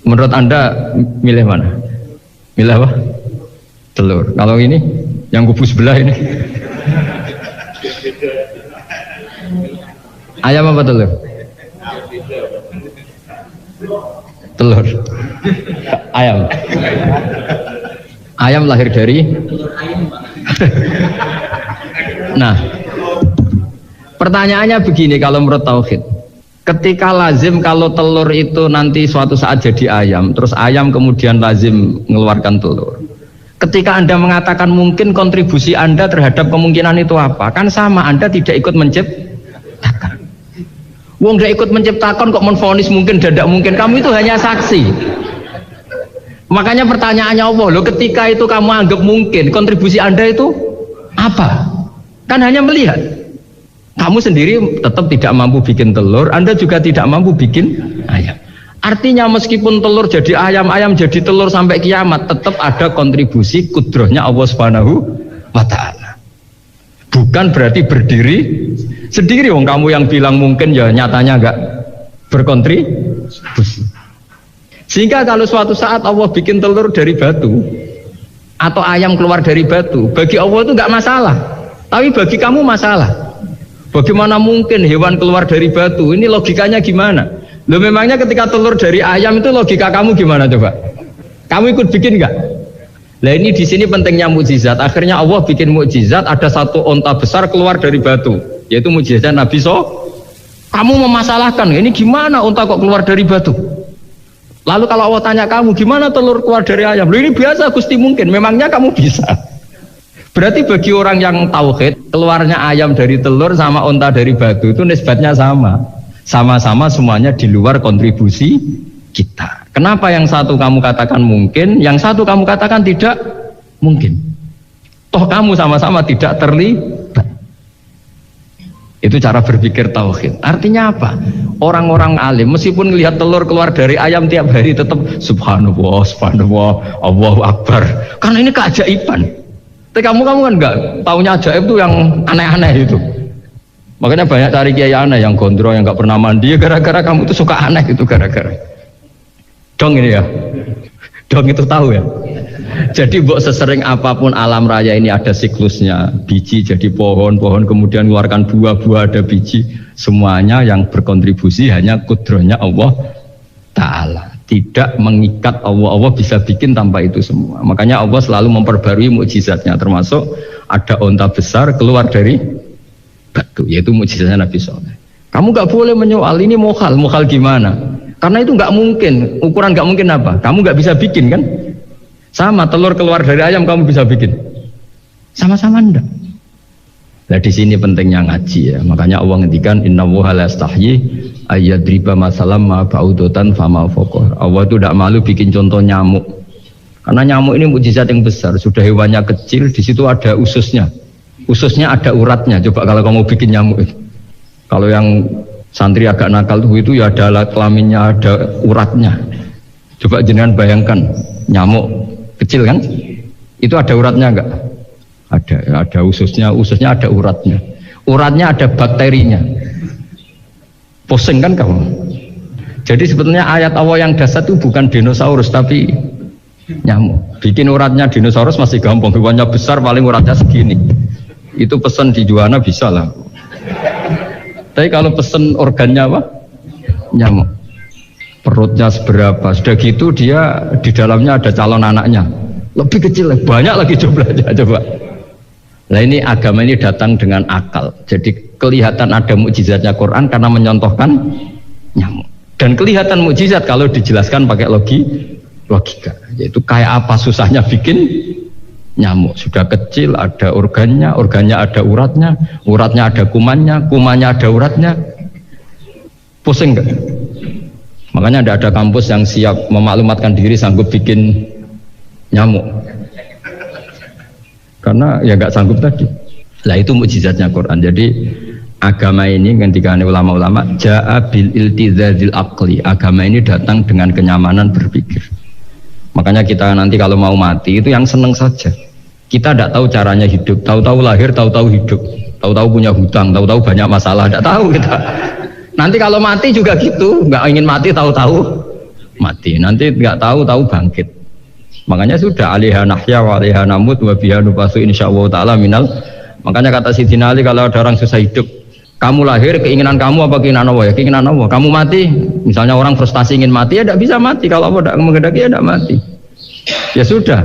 Menurut Anda milih mana? Milih apa? Telur. Kalau ini yang kubu sebelah ini ayam apa telur? Telur. Ayam. Ayam lahir dari Nah, pertanyaannya begini, kalau menurut tauhid, ketika lazim kalau telur itu nanti suatu saat jadi ayam, terus ayam kemudian lazim mengeluarkan telur. Ketika Anda mengatakan mungkin, kontribusi Anda terhadap kemungkinan itu apa? Kan sama, Anda tidak ikut menciptakan. Wong tidak ikut menciptakan kok menvonis mungkin dan tidak mungkin, kamu itu hanya saksi. Makanya pertanyaannya Allah, loh, ketika itu kamu anggap mungkin, kontribusi Anda itu apa? Kan hanya melihat. Kamu sendiri tetap tidak mampu bikin telur, Anda juga tidak mampu bikin ayam. Artinya meskipun telur jadi ayam, ayam jadi telur sampai kiamat, tetap ada kontribusi kudrohnya Allah Subhanahu wa ta'ala. Bukan berarti berdiri sendiri. Wong kamu yang bilang mungkin, ya nyatanya enggak berkontribusi. Sehingga kalau suatu saat Allah bikin telur dari batu atau ayam keluar dari batu, bagi Allah itu enggak masalah. Tapi bagi kamu masalah. Bagaimana mungkin hewan keluar dari batu? Ini logikanya gimana? Loh, memangnya ketika telur dari ayam itu logika kamu gimana coba? Kamu ikut bikin nggak? Nah, ini di sini pentingnya mukjizat. Akhirnya Allah bikin mukjizat, ada satu onta besar keluar dari batu, yaitu mukjizat Nabi Kamu memasalahkan, ini gimana onta kok keluar dari batu? Lalu kalau Allah tanya kamu, gimana telur keluar dari ayam? Loh, ini biasa, Gusti mungkin. Memangnya kamu bisa? Berarti bagi orang yang tauhid, keluarnya ayam dari telur sama onta dari batu itu nisbatnya sama. Sama-sama semuanya di luar kontribusi kita. Kenapa yang satu kamu katakan mungkin, yang satu kamu katakan tidak mungkin? Toh kamu sama-sama tidak terlibat. Itu cara berpikir tauhid. Artinya apa? Orang-orang alim meskipun melihat telur keluar dari ayam tiap hari tetap subhanallah, subhanallah, Allahu Akbar. Karena ini keajaiban. Tapi kamu kan enggak taunya ajaib itu yang aneh-aneh itu. Makanya banyak cari kiai aneh yang gondrong, yang enggak pernah mandi, gara-gara kamu itu suka aneh itu, gara-gara. Dong ini ya. Dong itu tahu ya. Jadi mbok sesering apapun alam raya ini ada siklusnya. Biji jadi pohon, pohon kemudian mengeluarkan buah, buah ada biji. Semuanya yang berkontribusi hanya kudrohnya Allah Ta'ala. Tidak mengikat Allah. Allah bisa bikin tanpa itu semua. Makanya Allah selalu memperbarui mukjizatnya, termasuk ada onta besar keluar dari batu, yaitu mukjizatnya Nabi Soleh. Kamu nggak boleh menyoal ini mukhal gimana? Karena itu nggak mungkin. Ukuran nggak mungkin apa? Kamu nggak bisa bikin kan? Sama telur keluar dari ayam kamu bisa bikin? Sama-sama enggak. Nah di sini pentingnya ngaji ya. Makanya Allah ngendikan innallaha la yastahyi ayyadriba masalam ma ba'udatan fama fawqa. Allah itu tidak malu bikin contoh nyamuk. Karena nyamuk ini mukjizat yang besar. Sudah hewannya kecil, di situ ada ususnya. Ususnya ada uratnya. Coba kalau kamu bikin nyamuk itu. Kalau yang santri agak nakal itu ya ada alat kelaminnya, ada uratnya. Coba jenengan bayangkan nyamuk kecil kan? Itu ada uratnya enggak? Ada ususnya ada uratnya. Uratnya ada bakterinya. Pusing kan kamu? Jadi sebetulnya ayat Allah yang dasar itu bukan dinosaurus tapi nyamuk. Bikin uratnya dinosaurus masih gampang, hewannya besar paling uratnya segini. Itu pesen di Juwana bisa lah. Tapi kalau pesen organnya apa? Nyamuk. Perutnya seberapa? Sudah gitu dia di dalamnya ada calon anaknya. Lebih kecil, banyak lagi jumlahnya coba. Nah ini agama ini datang dengan akal. Jadi kelihatan ada mukjizatnya Quran karena menyontohkan nyamuk. Dan kelihatan mukjizat kalau dijelaskan pakai logika. Yaitu kayak apa susahnya bikin nyamuk. Sudah kecil ada organnya ada uratnya ada kumannya ada uratnya. Pusing enggak? Makanya tidak ada kampus yang siap memaklumatkan diri sanggup bikin nyamuk. Karena ya nggak sanggup tadi. Lah itu mukjizatnya Quran. Jadi agama ini ketika ulama-ulama ja'a bil iltizazil aqli. Agama ini datang dengan kenyamanan berpikir. Makanya kita nanti kalau mau mati itu yang seneng saja. Kita tidak tahu caranya hidup, tahu-tahu lahir, tahu-tahu hidup, tahu-tahu punya hutang, tahu-tahu banyak masalah, tidak tahu kita. Nanti kalau mati juga gitu, nggak ingin mati tahu-tahu mati. Nanti nggak tahu-tahu bangkit. Makanya sudah alaiha nahya wa alaiha namut wa biha nubasu insyaallah taala minal. Makanya kata Sidina Ali kalau ada orang susah hidup, kamu lahir keinginan kamu apa keinginan Allah? Ya keinginan Allah. Kamu mati, misalnya orang frustasi ingin mati ya tidak bisa mati, kalau Allah tidak menghendaki ya tidak mati. Ya sudah,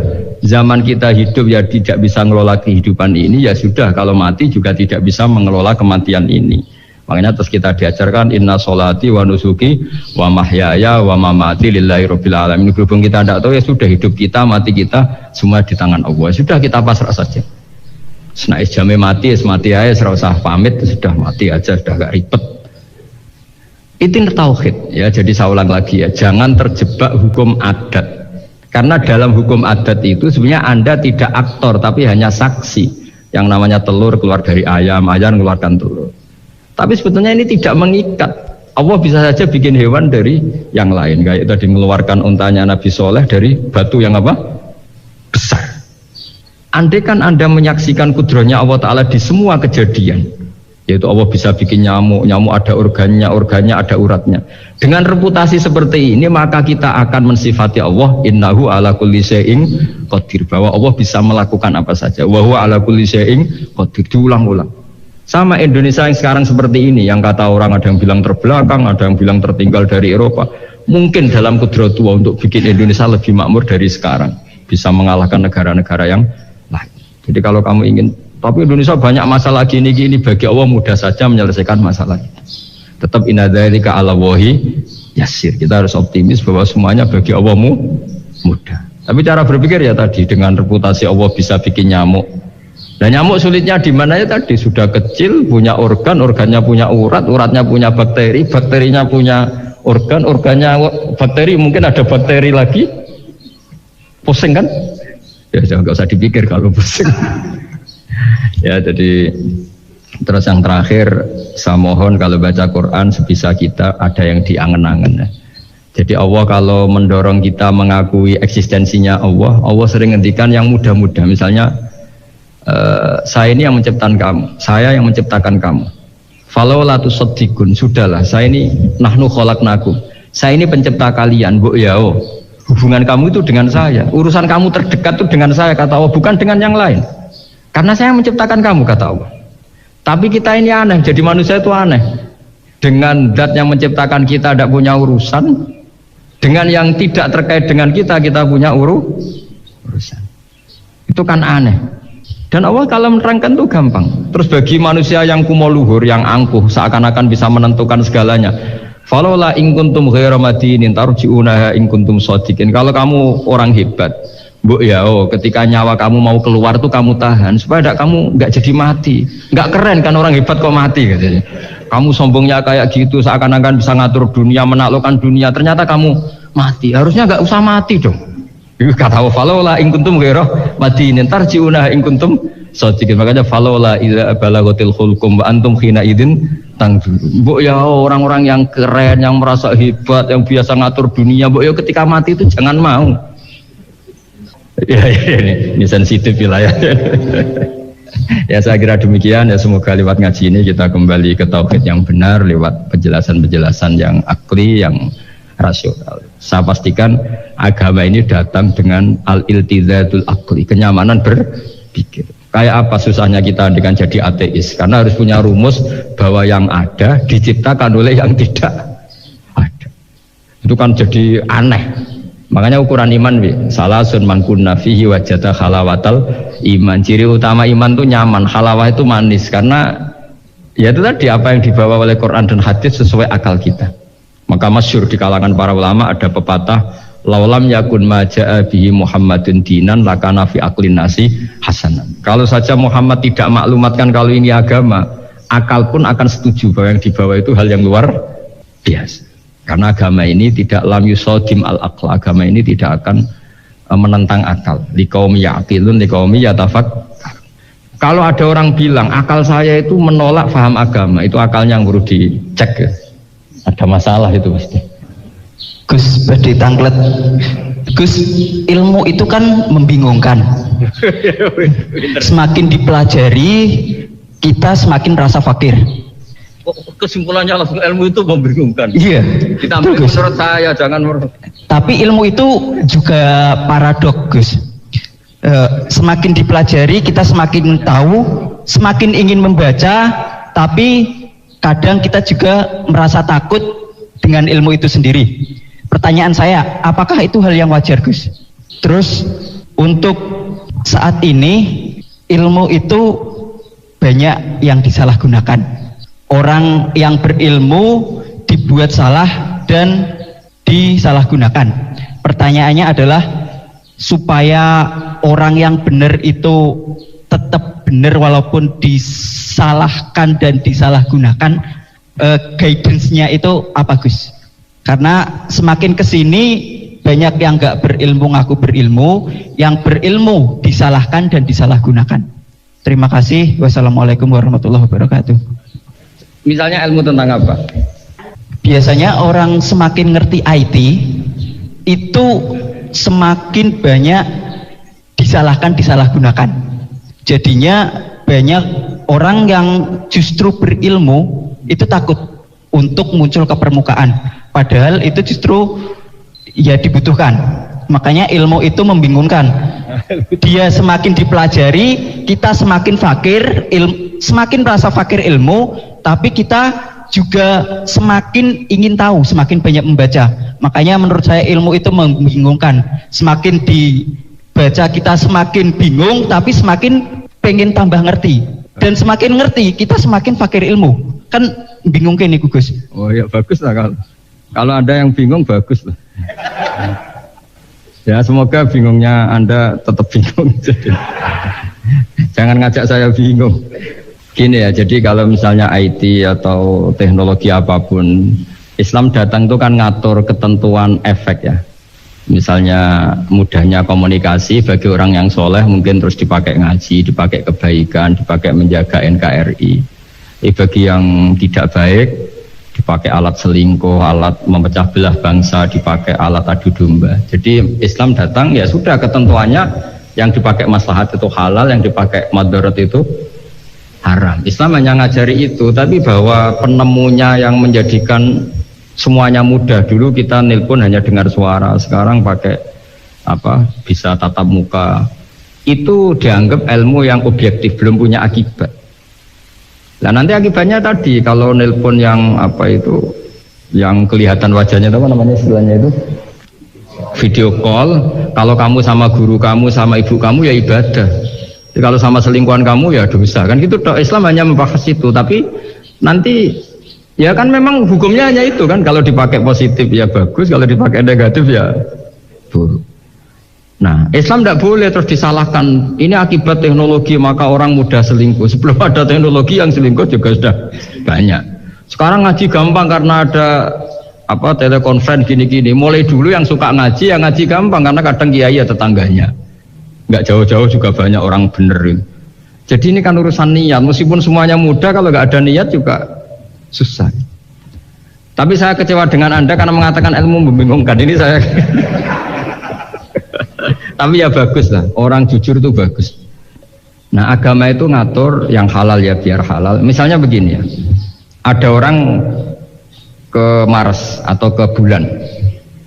zaman kita hidup ya tidak bisa mengelola kehidupan ini, ya sudah kalau mati juga tidak bisa mengelola kematian ini. Makanya terus kita diajarkan inna sholati wa nusuki wa mahyaya wa mamati lillahi rabbil alamin. Berhubung kita tidak tahu ya sudah, hidup kita mati kita semua di tangan Allah. Sudah kita pasrah saja. Senais jame mati aja, serah usah pamit, sudah mati aja, sudah gak ribet. Itu tauhid ya. Jadi saya ulang lagi ya, jangan terjebak hukum adat. Karena dalam hukum adat itu sebenarnya Anda tidak aktor tapi hanya saksi. Yang namanya telur keluar dari ayam mengeluarkan telur. Tapi sebetulnya ini tidak mengikat. Allah bisa saja bikin hewan dari yang lain. Kayak tadi mengeluarkan untanya Nabi Soleh dari batu yang apa? Besar. Andai kan Anda menyaksikan kudrohnya Allah Ta'ala di semua kejadian, yaitu Allah bisa bikin nyamuk ada organnya ada uratnya. Dengan reputasi seperti ini maka kita akan mensifati Allah innahu ala kulli syai'in qadir, bahwa Allah bisa melakukan apa saja. Wa huwa ala kulli syai'in qadir, diulang-ulang. Sama Indonesia yang sekarang seperti ini, yang kata orang ada yang bilang terbelakang, ada yang bilang tertinggal dari Eropa. Mungkin dalam kudrat tua untuk bikin Indonesia lebih makmur dari sekarang, bisa mengalahkan negara-negara yang lain. Jadi kalau kamu ingin, tapi Indonesia banyak masalah gini, bagi Allah mudah saja menyelesaikan masalah itu. Tetap inna dzalika 'ala Allahi yasir. Kita harus optimis bahwa semuanya bagi Allah mudah. Tapi cara berpikir ya tadi, dengan reputasi Allah bisa bikin nyamuk. Dan nyamuk sulitnya di mana ya tadi, sudah kecil, punya organnya punya uratnya punya bakterinya punya organnya bakteri, mungkin ada bakteri lagi. Pusing kan? Ya jangan, nggak usah dipikir kalau pusing. Ya jadi terus yang terakhir saya mohon kalau baca Quran sebisa kita ada yang diangen-angen ya. Jadi Allah kalau mendorong kita mengakui eksistensinya Allah sering ngendikan yang mudah-mudah. Misalnya saya ini yang menciptakan kamu, saya yang menciptakan kamu. Falau la tusaddiqun, sudahlah, saya ini nahnu khalaqnakum. Saya ini pencipta kalian, Bu ya. Hubungan kamu itu dengan saya. Urusan kamu terdekat itu dengan saya, kata Allah, bukan dengan yang lain. Karena saya yang menciptakan kamu, kata Allah. Tapi kita ini aneh, jadi manusia itu aneh. Dengan zat yang menciptakan kita tidak punya urusan, dengan yang tidak terkait dengan kita punya urusan. Itu kan aneh. Dan Allah kalau menerangkan itu gampang. Terus bagi manusia yang kumo luhur, yang angkuh, seakan-akan bisa menentukan segalanya. Falola in kuntum ghaira madinin tarji'unaha in kuntum shadiqin. Kalau kamu orang hebat, Bu ya, ketika nyawa kamu mau keluar tuh kamu tahan supaya kamu nggak jadi mati. Nggak keren kan orang hebat kok mati katanya. Kamu sombongnya kayak gitu seakan-akan bisa ngatur dunia, menaklukkan dunia. Ternyata kamu mati. Harusnya nggak usah mati dong. Kata falola in kuntum ghairu madinin tarjiuna in kuntum shadiqin. Makanya falola idza balaghatil hulqum wa antum khina idzin tangdur. Bu ya, orang-orang yang keren, yang merasa hebat, yang biasa ngatur dunia, bu ya ketika mati itu jangan mau. Ya, ini sensitif wilayah. Ya saya kira demikian ya, semoga lewat ngaji ini kita kembali ke tauhid yang benar lewat penjelasan-penjelasan yang akli, yang rasional. Saya pastikan agama ini datang dengan al-iltizatul akli, kenyamanan berpikir. Kayak apa susahnya kita dengan jadi ateis? Karena harus punya rumus bahwa yang ada diciptakan oleh yang tidak ada. Itu kan jadi aneh. Makanya ukuran iman salasun man kunna fihi wajada halawatal iman. Ciri utama iman itu nyaman, halawah itu manis, karena ya itu tadi apa yang dibawa oleh Quran dan hadis sesuai akal kita. Maka masyhur di kalangan para ulama ada pepatah laulam yakun maja'a bihi Muhammadun dinan lakana fi aqlin nasi hasanan. Kalau saja Muhammad tidak maklumatkan kalau ini agama, akal pun akan setuju bahwa yang dibawa itu hal yang luar biasa. Karena agama ini tidak lam yusodim al-aql, agama ini tidak akan menentang akal. Liqaumi ya'qilun liqaumi yatafak. Kalau ada orang bilang akal saya itu menolak faham agama, itu akalnya yang perlu dicek ya. Ada masalah itu pasti. Gus, badhe tanglet. Gus, ilmu itu kan membingungkan. Semakin dipelajari, kita semakin rasa fakir. Kesimpulannya langsung ilmu itu membingungkan. Iya. Kita ambil menurut saya, jangan menurut. Tapi ilmu itu juga paradok, Gus. Semakin dipelajari kita semakin tahu, semakin ingin membaca, tapi kadang kita juga merasa takut dengan ilmu itu sendiri. Pertanyaan saya, apakah itu hal yang wajar, Gus? Terus untuk saat ini ilmu itu banyak yang disalahgunakan. Orang yang berilmu dibuat salah dan disalahgunakan. Pertanyaannya adalah supaya orang yang benar itu tetap benar walaupun disalahkan dan disalahgunakan, guidance-nya itu apa, Gus? Karena semakin kesini banyak yang nggak berilmu ngaku berilmu, yang berilmu disalahkan dan disalahgunakan. Terima kasih. Wassalamualaikum warahmatullahi wabarakatuh. Misalnya ilmu tentang apa? Biasanya orang semakin ngerti IT itu semakin banyak disalahkan, disalahgunakan. Jadinya banyak orang yang justru berilmu itu takut untuk muncul ke permukaan. Padahal itu justru ya dibutuhkan. Makanya ilmu itu membingungkan. Dia semakin dipelajari, kita semakin fakir, semakin merasa fakir ilmu, tapi kita juga semakin ingin tahu, semakin banyak membaca. Makanya menurut saya ilmu itu membingungkan. Semakin dibaca kita semakin bingung, tapi semakin pengen tambah ngerti. Dan semakin ngerti kita semakin fakir ilmu. Kan bingung kan nih, Gus? Oh ya bagus lah kalau ada yang bingung bagus lah. Ya semoga bingungnya Anda tetap bingung. Jangan ngajak saya bingung. Gini ya, jadi kalau misalnya IT atau teknologi apapun, Islam datang itu kan ngatur ketentuan efek ya. Misalnya mudahnya komunikasi bagi orang yang soleh mungkin terus dipakai ngaji, dipakai kebaikan, dipakai menjaga NKRI. Bagi yang tidak baik dipakai alat selingkuh, alat memecah belah bangsa, dipakai alat adu domba. Jadi Islam datang ya sudah ketentuannya, yang dipakai maslahat itu halal, yang dipakai madarat itu haram. Islam hanya ngajari itu, tapi bahwa penemunya yang menjadikan semuanya mudah. Dulu kita nelpon hanya dengar suara, sekarang pakai apa bisa tatap muka. Itu dianggap ilmu yang objektif, belum punya akibat. Nah nanti akibatnya tadi kalau nelpon yang apa itu, yang kelihatan wajahnya apa namanya istilahnya itu, video call. Kalau kamu sama guru kamu sama ibu kamu ya ibadah. Jadi kalau sama selingkuhan kamu ya dosa. Kan gitu. Islam hanya membahas itu. Tapi nanti ya kan memang hukumnya hanya itu kan. Kalau dipakai positif ya bagus, kalau dipakai negatif ya buruk. Nah, Islam tidak boleh terus disalahkan. Ini akibat teknologi maka orang mudah selingkuh. Sebelum ada teknologi yang selingkuh juga sudah banyak. Sekarang ngaji gampang karena ada telekonferensi gini-gini. Mulai dulu yang suka ngaji, yang ngaji gampang karena kadang kiai ya tetangganya. Nggak jauh-jauh juga banyak orang bener. Jadi ini kan urusan niat. Meskipun semuanya mudah, kalau nggak ada niat juga susah. Tapi saya kecewa dengan Anda karena mengatakan ilmu membingungkan. Ini saya. Tapi ya bagus lah, orang jujur itu bagus. Nah, agama itu ngatur yang halal ya biar halal. Misalnya begini ya, ada orang ke Mars atau ke bulan,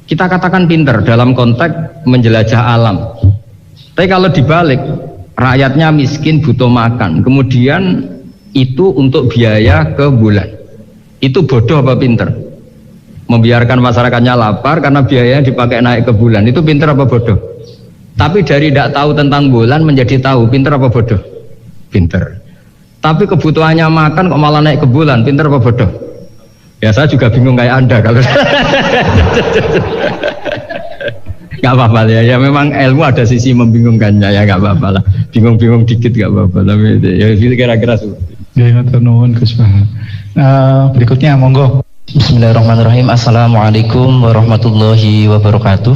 kita katakan pinter dalam konteks menjelajah alam. Tapi kalau dibalik, rakyatnya miskin butuh makan, kemudian itu untuk biaya ke bulan, itu bodoh apa pinter? Membiarkan masyarakatnya lapar karena biayanya dipakai naik ke bulan, itu pinter apa bodoh? Tapi dari tidak tahu tentang bulan menjadi tahu, pinter apa bodoh? Pinter. Tapi kebutuhannya makan kok malah naik ke bulan, pinter apa bodoh? Ya saya juga bingung kayak Anda kalau nggak apa-apa ya memang ilmu ada sisi membingungkannya ya nggak apa-apa lah, bingung-bingung dikit nggak apa-apa, tapi ya kira-kira seperti ya nuwun Gus Baha. Berikutnya monggo. Bismillahirrahmanirrahim. Assalamualaikum warahmatullahi wabarakatuh.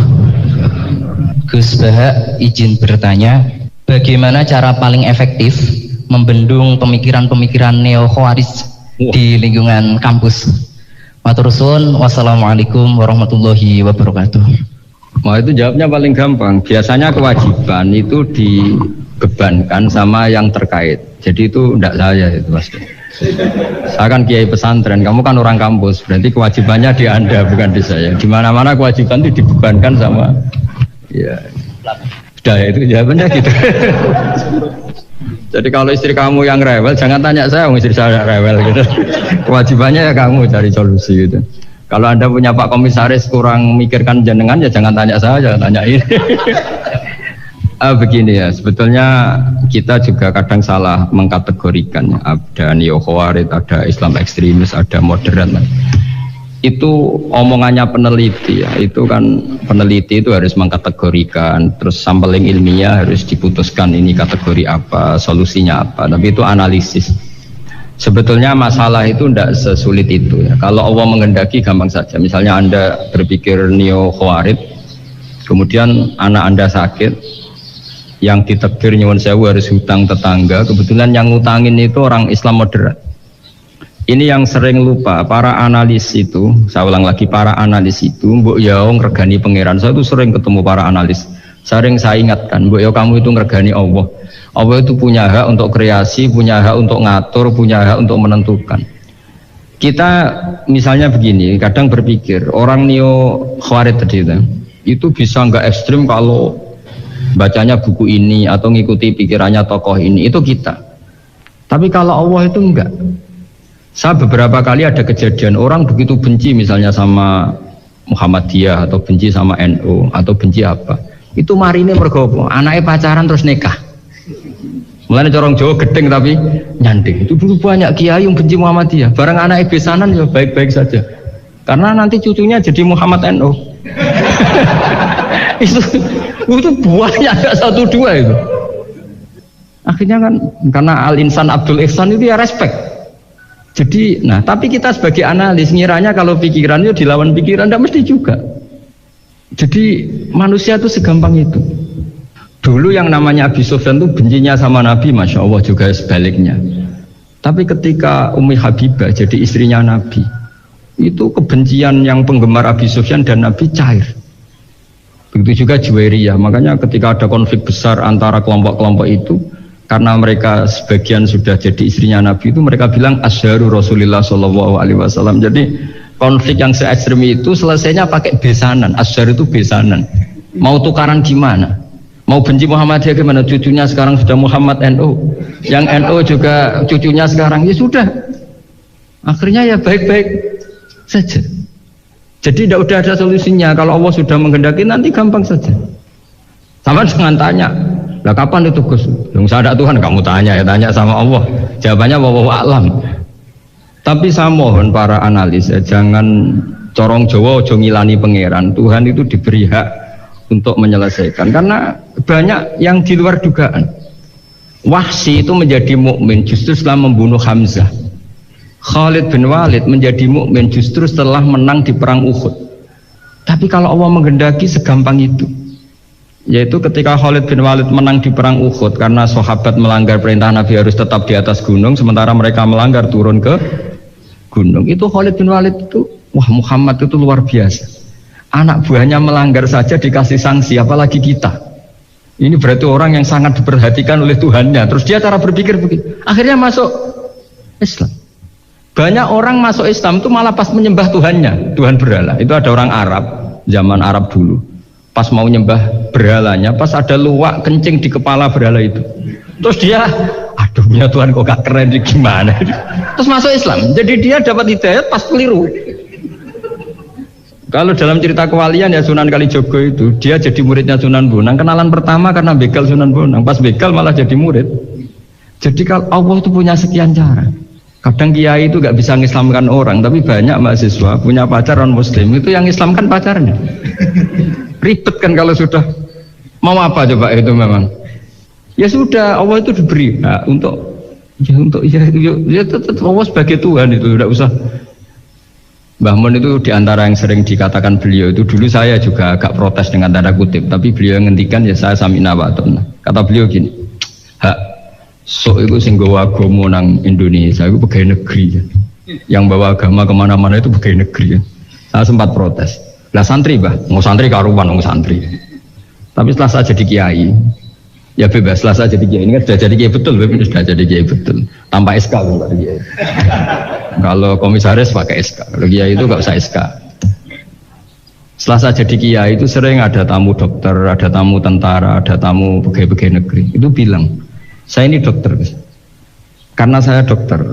Gus Baha izin bertanya, bagaimana cara paling efektif membendung pemikiran-pemikiran neo-khawarij di lingkungan kampus? Matur suwun, wassalamualaikum warahmatullahi wabarakatuh. Mau itu jawabnya paling gampang. Biasanya kewajiban itu dibebankan sama yang terkait. Jadi itu tidak saya itu pasti. Saya kan kiai pesantren, kamu kan orang kampus, berarti kewajibannya di Anda bukan di saya. Di mana-mana kewajiban itu dibebankan sama. Ya, sudah itu jawabannya gitu. Jadi kalau istri kamu yang rewel, jangan tanya saya, istri saya rewel gitu. Kewajibannya ya kamu cari solusi gitu. Kalau Anda punya Pak Komisaris kurang mikirkan jenengan, ya jangan tanya saya, jangan tanya ini. Begini ya, sebetulnya kita juga kadang salah mengkategorikan. Ada neo-khawarij, ada Islam ekstremis, ada moderat. Itu omongannya peneliti ya, itu kan peneliti itu harus mengkategorikan, terus sampling ilmiah harus diputuskan ini kategori apa, solusinya apa, tapi itu analisis. Sebetulnya masalah itu tidak sesulit itu ya. Kalau Allah menghendaki gampang saja. Misalnya Anda berpikir neo-khawarij, kemudian anak Anda sakit, yang ditakdir nyuwun sewu harus hutang tetangga, kebetulan yang ngutangin itu orang Islam moderat. Ini yang sering lupa para analis itu, saya ulang lagi, para analis itu mbok ya ngregani pangeran. Saya itu sering ketemu para analis, sering saya ingatkan, mbok ya kamu itu ngregani Allah. Allah itu punya hak untuk kreasi, punya hak untuk ngatur, punya hak untuk menentukan. Kita misalnya begini, kadang berpikir orang neo khawarij tadi itu bisa nggak ekstrim kalau bacanya buku ini atau ngikuti pikirannya tokoh ini, itu kita. Tapi kalau Allah itu enggak. Saya beberapa kali ada kejadian orang begitu benci misalnya sama Muhammadiyah atau benci sama NU atau benci apa, itu marine mergo anaknya pacaran terus nikah. Mulane corong Jawa gedeng tapi nyanding. Itu dulu banyak kiai yang benci Muhammadiyah, bareng anaknya besanan ya baik-baik saja. Karena nanti cucunya jadi Muhammad NU. itu banyak, enggak satu dua itu. Akhirnya kan karena Al-Insan Abdul Ihsan itu ya respect. Jadi, nah tapi kita sebagai analis ngiranya kalau pikiran itu dilawan pikiran, tidak mesti juga. Jadi manusia itu segampang itu. Dulu yang namanya Abi Sufyan itu bencinya sama Nabi, Masya Allah juga sebaliknya. Tapi ketika Ummi Habibah jadi istrinya Nabi, itu kebencian yang penggemar Abi Sufyan dan Nabi cair. Begitu juga Juwairiyah. Makanya ketika ada konflik besar antara kelompok-kelompok itu, karena mereka sebagian sudah jadi istrinya Nabi, itu mereka bilang asyharu Rasulullah SAW. Jadi konflik yang se-ekstrem itu selesainya pakai besanan. Asyhar itu besanan. Mau tukaran gimana? Mau benci Muhammadiyah gimana? Cucunya sekarang sudah Muhammad NU, yang NU juga cucunya sekarang, ya sudah. Akhirnya ya baik-baik saja. Jadi tidak udah ada solusinya. Kalau Allah sudah menghendaki nanti gampang saja. Sama jangan tanya, lah kapan itu Gus? Yang saya ada Tuhan, kamu tanya ya, tanya sama Allah. Jawabannya wallahu a'lam. Tapi saya mohon para analis ya, jangan corong Jawa ojo ngilani pangeran. Tuhan itu diberi hak untuk menyelesaikan, karena banyak yang di luar dugaan. Wahsy itu menjadi mukmin justru setelah membunuh Hamzah. Khalid bin Walid menjadi mukmin justru setelah menang di perang Uhud. Tapi kalau Allah menghendaki segampang itu, yaitu ketika Khalid bin Walid menang di perang Uhud karena sahabat melanggar perintah Nabi harus tetap di atas gunung, sementara mereka melanggar turun ke gunung. Itu Khalid bin Walid itu, wah Muhammad itu luar biasa. Anak buahnya melanggar saja dikasih sanksi, apalagi kita. Ini berarti orang yang sangat diperhatikan oleh Tuhannya. Terus dia cara berpikir begitu. Akhirnya masuk Islam. Banyak orang masuk Islam itu malah pas menyembah Tuhannya, Tuhan berhala. Itu ada orang Arab, zaman Arab dulu. Pas mau nyembah berhalanya, pas ada luwak kencing di kepala berhala itu. Terus dia, aduh ya Tuhan kok gak keren, gimana? Terus masuk Islam. Jadi dia dapat hidayat pas keliru. Kalau dalam cerita kewalian ya Sunan Kalijogo itu, dia jadi muridnya Sunan Bonang. Kenalan pertama karena begal Sunan Bonang. Pas begal malah jadi murid. Jadi kalau Allah itu punya sekian cara. Kadang kiai itu gak bisa mengislamkan orang, tapi banyak mahasiswa punya pacar non muslim itu yang islamkan pacarnya. Ribet kan kalau sudah mau apa coba itu memang. Ya sudah, Allah itu diberi untuk tetap Allah sebagai Tuhan itu tidak usah. Mbah Mun itu diantara yang sering dikatakan beliau itu, dulu saya juga agak protes dengan tanda kutip, tapi beliau ngendikan ya saya sami'na wa ata'na. Kata beliau gini, hak sok itu sing gawa agama nang Indonesia itu pegawai negeri ya. Yang bawa agama kemana-mana itu pegawai negeri ya. Saya sempat protes. Lah santri bah, mau santri karuan mau santri. Tapi setelah saya jadi kiai, ya bebas. Setelah saya jadi kiai ini kan sudah jadi kiai betul, sudah jadi kiai betul. Tanpa SK kan kiai. Kalau komisaris pakai SK, kalau kiai itu nggak usah SK. Setelah saya jadi kiai itu sering ada tamu dokter, ada tamu tentara, ada tamu pegawai-pegawai negeri. Itu bilang, saya ini dokter, karena saya dokter.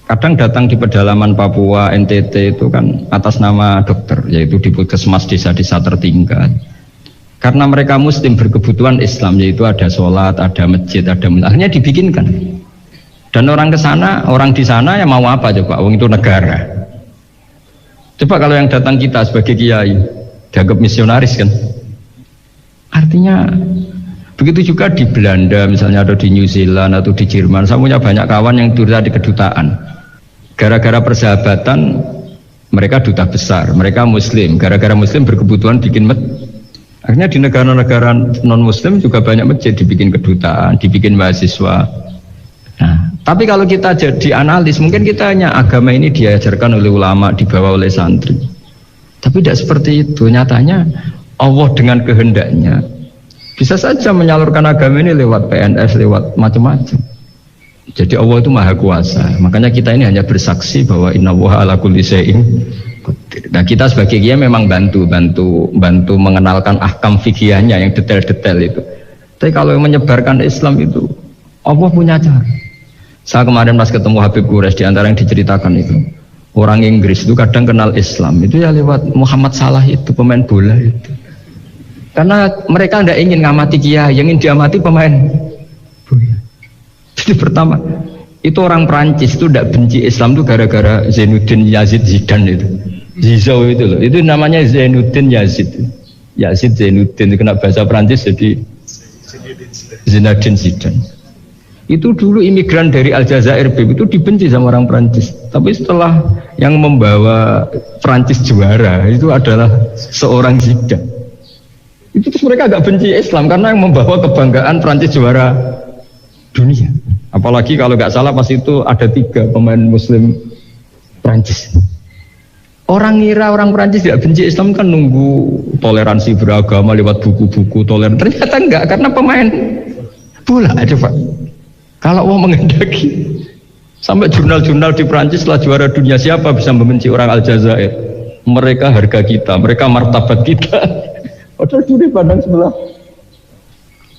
Kadang datang di pedalaman Papua, NTT itu kan atas nama dokter, yaitu di puskesmas desa-desa tertinggal. Karena mereka muslim berkebutuhan Islam, yaitu ada sholat, ada masjid, ada akhirnya dibikinkan. Dan orang ke sana, orang di sana ya mau apa coba? Wong itu negara. Coba kalau yang datang kita sebagai kiai, dianggap misionaris kan? Artinya begitu juga di Belanda misalnya, atau di New Zealand atau di Jerman. Saya punya banyak kawan yang duta di kedutaan. Gara-gara persahabatan mereka duta besar, mereka muslim. Gara-gara muslim berkebutuhan bikin akhirnya di negara-negara non-muslim juga banyak masjid dibikin kedutaan, dibikin mahasiswa. Nah, tapi kalau kita jadi analis, mungkin kita hanya agama ini diajarkan oleh ulama, dibawa oleh santri. Tapi tidak seperti itu. Nyatanya Allah dengan kehendaknya bisa saja menyalurkan agama ini lewat PNS, lewat macam-macam. Jadi Allah itu maha kuasa. Makanya kita ini hanya bersaksi bahwa innallaha ala kulli syai'in qadir. Nah, kita sebagai kiai memang bantu mengenalkan ahkam fikihnya yang detail-detail itu. Tapi kalau menyebarkan Islam itu Allah punya cara. Saya kemarin pas ketemu Habib Quraisy, di antara yang diceritakan itu, orang Inggris itu kadang kenal Islam itu ya lewat Muhammad Salah itu, pemain bola itu. Karena mereka tidak ingin ngamati kiai, yang ingin diamati pemain bola. Jadi pertama itu orang Prancis itu tidak benci Islam itu gara-gara Zainuddin Yazid Zidane itu, Zizou itu loh, itu namanya Zainuddin Yazid. Yazid Zainuddin, kena bahasa Prancis jadi Zinedine Zidane. Itu dulu imigran dari Aljazair itu dibenci sama orang Prancis. Tapi setelah yang membawa Prancis juara itu adalah seorang Zidane. Itu terus mereka agak benci Islam karena yang membawa kebanggaan Prancis juara dunia. Apalagi kalau nggak salah pas itu ada 3 pemain Muslim Prancis. Orang ngira orang Prancis tidak benci Islam kan nunggu toleransi beragama lewat buku-buku toleran. Ternyata enggak, karena pemain bola aja Pak. Kalau Allah menghendaki, sampai jurnal-jurnal di Prancis setelah juara dunia, siapa bisa membenci orang Aljazair? Mereka harga kita, mereka martabat kita. Padahal dulu pandang sebelah.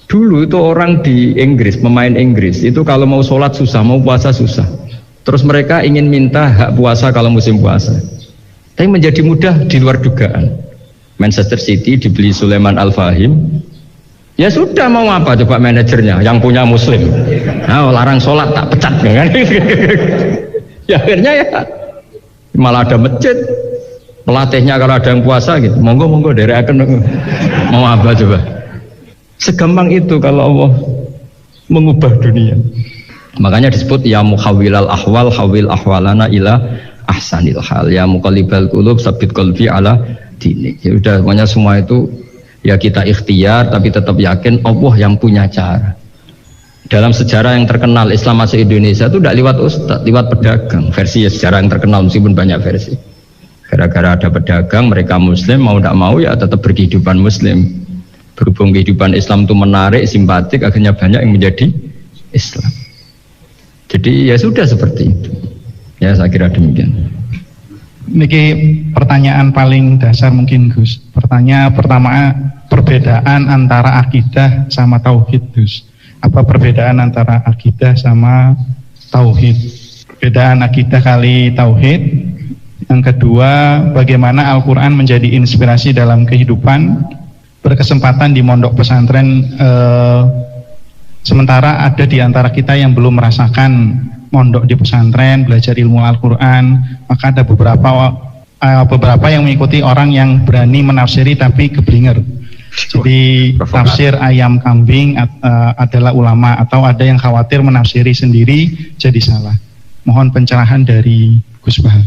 Dulu itu orang di Inggris, pemain Inggris itu kalau mau sholat susah, mau puasa susah. Terus mereka ingin minta hak puasa kalau musim puasa. Tapi menjadi mudah di luar dugaan. Manchester City dibeli Sulaiman Al-Fahim. Ya sudah, mau apa coba manajernya yang punya muslim. Nah, larang sholat tak pecat kan. Ya akhirnya ya malah ada masjid. Pelatihnya kalau ada yang puasa gitu, monggo dari akan mau apa coba. Segampang itu kalau Allah mengubah dunia. Makanya disebut ya muhawwilal ahwal hawil ahwalana ila ahsanil hal, ya muqallibal qulub sabbit qalbi ala dinik. Ya udah, pokoknya semua itu ya kita ikhtiar tapi tetap yakin Allah yang punya cara. Dalam sejarah yang terkenal Islam masuk Indonesia itu tidak lewat ustaz, lewat pedagang. Versi ya sejarah yang terkenal meskipun banyak versi. Gara-gara ada pedagang, mereka muslim, mau tidak mau ya tetap berkehidupan muslim. Berhubung kehidupan Islam itu menarik, simpatik, akhirnya banyak yang menjadi Islam. Jadi ya sudah seperti itu. Ya saya kira demikian. Niki pertanyaan paling dasar mungkin Gus. Pertanyaan pertama, perbedaan antara akidah sama tauhid Gus. Apa perbedaan antara akidah sama tauhid? Perbedaan akidah kali tauhid. Yang kedua, bagaimana Al-Quran menjadi inspirasi dalam kehidupan, berkesempatan di mondok pesantren, sementara ada di antara kita yang belum merasakan mondok di pesantren, belajar ilmu Al-Quran, maka ada beberapa yang mengikuti orang yang berani menafsiri tapi keblinger. Jadi tafsir ayam kambing adalah ulama, atau ada yang khawatir menafsiri sendiri jadi salah. Mohon pencerahan dari Gus Bahar.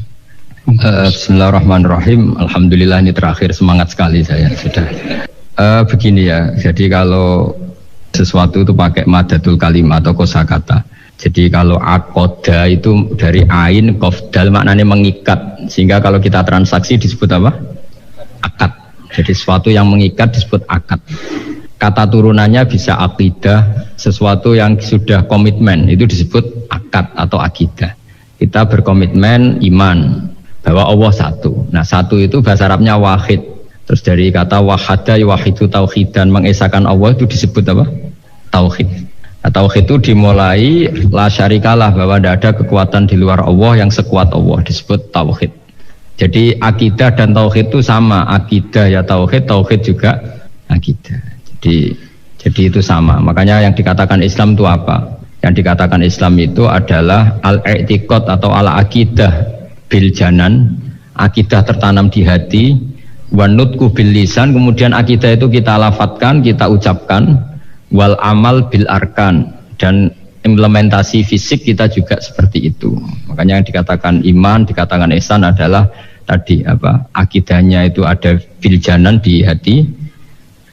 Bismillahirrahmanirrahim. Alhamdulillah ini terakhir, semangat sekali saya sudah. Begini ya, jadi kalau sesuatu itu pakai madatul kalimat atau kosakata. Jadi kalau akoda itu dari ain qaf dal, maknanya mengikat, sehingga kalau kita transaksi disebut apa? Akad. Jadi sesuatu yang mengikat disebut akad. Kata turunannya bisa akidah, sesuatu yang sudah komitmen itu disebut akad atau akidah. Kita berkomitmen iman bahwa Allah satu. Nah satu itu bahasa Arabnya wahid. Terus dari kata wahada wahidu tauhidan, mengesahkan Allah itu disebut apa? Tauhid. Nah, tauhid itu dimulai la syarikalah, bahwa tidak ada kekuatan di luar Allah yang sekuat Allah, disebut tauhid. Jadi akidah dan tauhid itu sama, akidah ya tauhid, tauhid juga akidah. Jadi itu sama. Makanya yang dikatakan Islam itu apa? Yang dikatakan Islam itu adalah al-i'tiqad atau al-aqidah bil janan, akidah tertanam di hati, wa nutqu bil lisan, kemudian akidah itu kita lafadzkan, kita ucapkan, wal amal bil arkan, dan implementasi fisik kita juga seperti itu. Makanya yang dikatakan iman, dikatakan ihsan adalah tadi apa? Akidahnya itu ada bil janan di hati,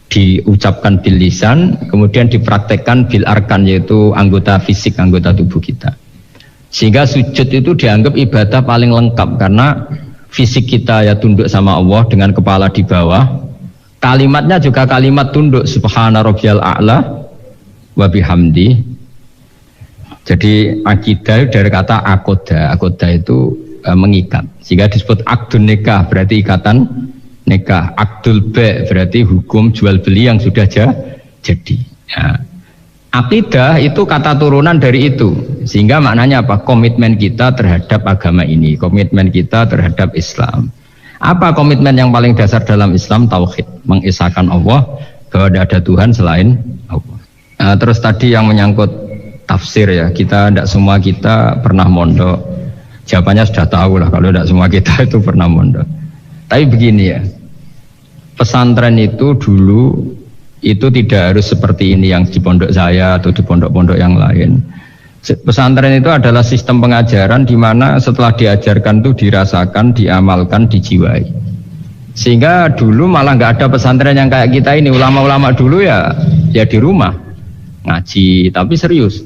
diucapkan bil lisan, kemudian dipraktekkan bil arkan, yaitu anggota fisik, anggota tubuh kita. Sehingga sujud itu dianggap ibadah paling lengkap, karena fisik kita ya tunduk sama Allah dengan kepala di bawah, kalimatnya juga kalimat tunduk, subhana rabbiyal a'la wa bihamdi. Jadi akidah dari kata akoda, akoda itu mengikat, sehingga disebut akdun nikah, berarti ikatan nikah. Akdul ba' berarti hukum jual beli yang sudah jadi. Ya. Akidah itu kata turunan dari itu, sehingga maknanya apa? Komitmen kita terhadap agama ini, komitmen kita terhadap Islam. Apa komitmen yang paling dasar dalam Islam? Tauhid, mengesahkan Allah, bahwa tidak ada Tuhan selain Allah. Nah, terus tadi yang menyangkut tafsir ya, tidak semua kita pernah mondok. Jawabannya sudah tahu lah, kalau tidak semua kita itu pernah mondok. Tapi begini ya, pesantren itu dulu itu tidak harus seperti ini yang di pondok saya atau di pondok-pondok yang lain. Pesantren itu adalah sistem pengajaran di mana setelah diajarkan itu dirasakan, diamalkan, dijiwai. Sehingga dulu malah nggak ada pesantren yang kayak kita ini. Ulama-ulama dulu ya di rumah ngaji, tapi serius.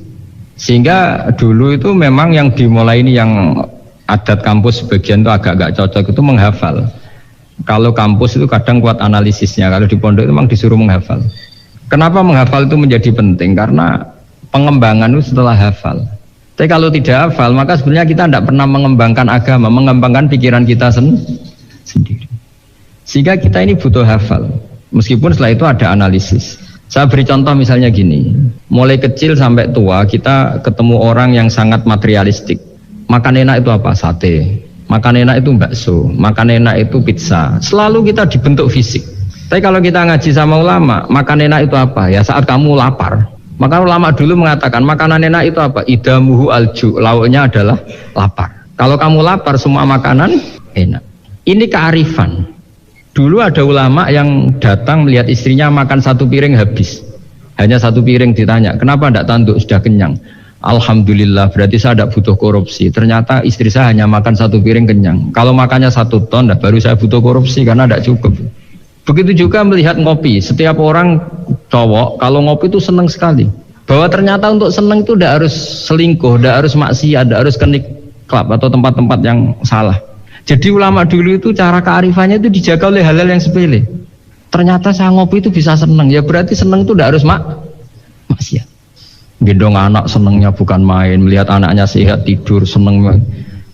Sehingga dulu itu memang yang dimulai ini, yang adat kampus sebagian itu agak-agak cocok itu menghafal. Kalau kampus itu kadang kuat analisisnya, kalau di pondok itu memang disuruh menghafal. Kenapa menghafal itu menjadi penting? Karena pengembangan itu setelah hafal. Tapi kalau tidak hafal, maka sebenarnya kita tidak pernah mengembangkan agama, mengembangkan pikiran kita sendiri. Sehingga kita ini butuh hafal, meskipun setelah itu ada analisis. Saya beri contoh misalnya gini, mulai kecil sampai tua kita ketemu orang yang sangat materialistik. Makan enak itu apa? Sate. Makan enak itu bakso, makan enak itu pizza. Selalu kita dibentuk fisik. Tapi kalau kita ngaji sama ulama, makan enak itu apa? Ya saat kamu lapar. Maka ulama dulu mengatakan makanan enak itu apa? Idamuhu alju, lauknya adalah lapar. Kalau kamu lapar, semua makanan enak. Ini kearifan. Dulu ada ulama yang datang melihat istrinya makan satu piring habis. Hanya satu piring, ditanya, kenapa tidak tanduk, sudah kenyang? Alhamdulillah, berarti saya tidak butuh korupsi. Ternyata istri saya hanya makan satu piring kenyang. Kalau makannya 1 ton, baru saya butuh korupsi karena tidak cukup. Begitu juga melihat ngopi. Setiap orang cowok kalau ngopi itu senang sekali. Bahwa ternyata untuk senang itu tidak harus selingkuh, tidak harus maksiat, tidak harus ke klub atau tempat-tempat yang salah. Jadi ulama dulu itu cara kearifannya itu dijaga oleh hal-hal yang sepele. Ternyata saya ngopi itu bisa senang. Ya berarti senang itu tidak harus maksiat. Gendong anak senangnya bukan main, melihat anaknya sehat tidur senang.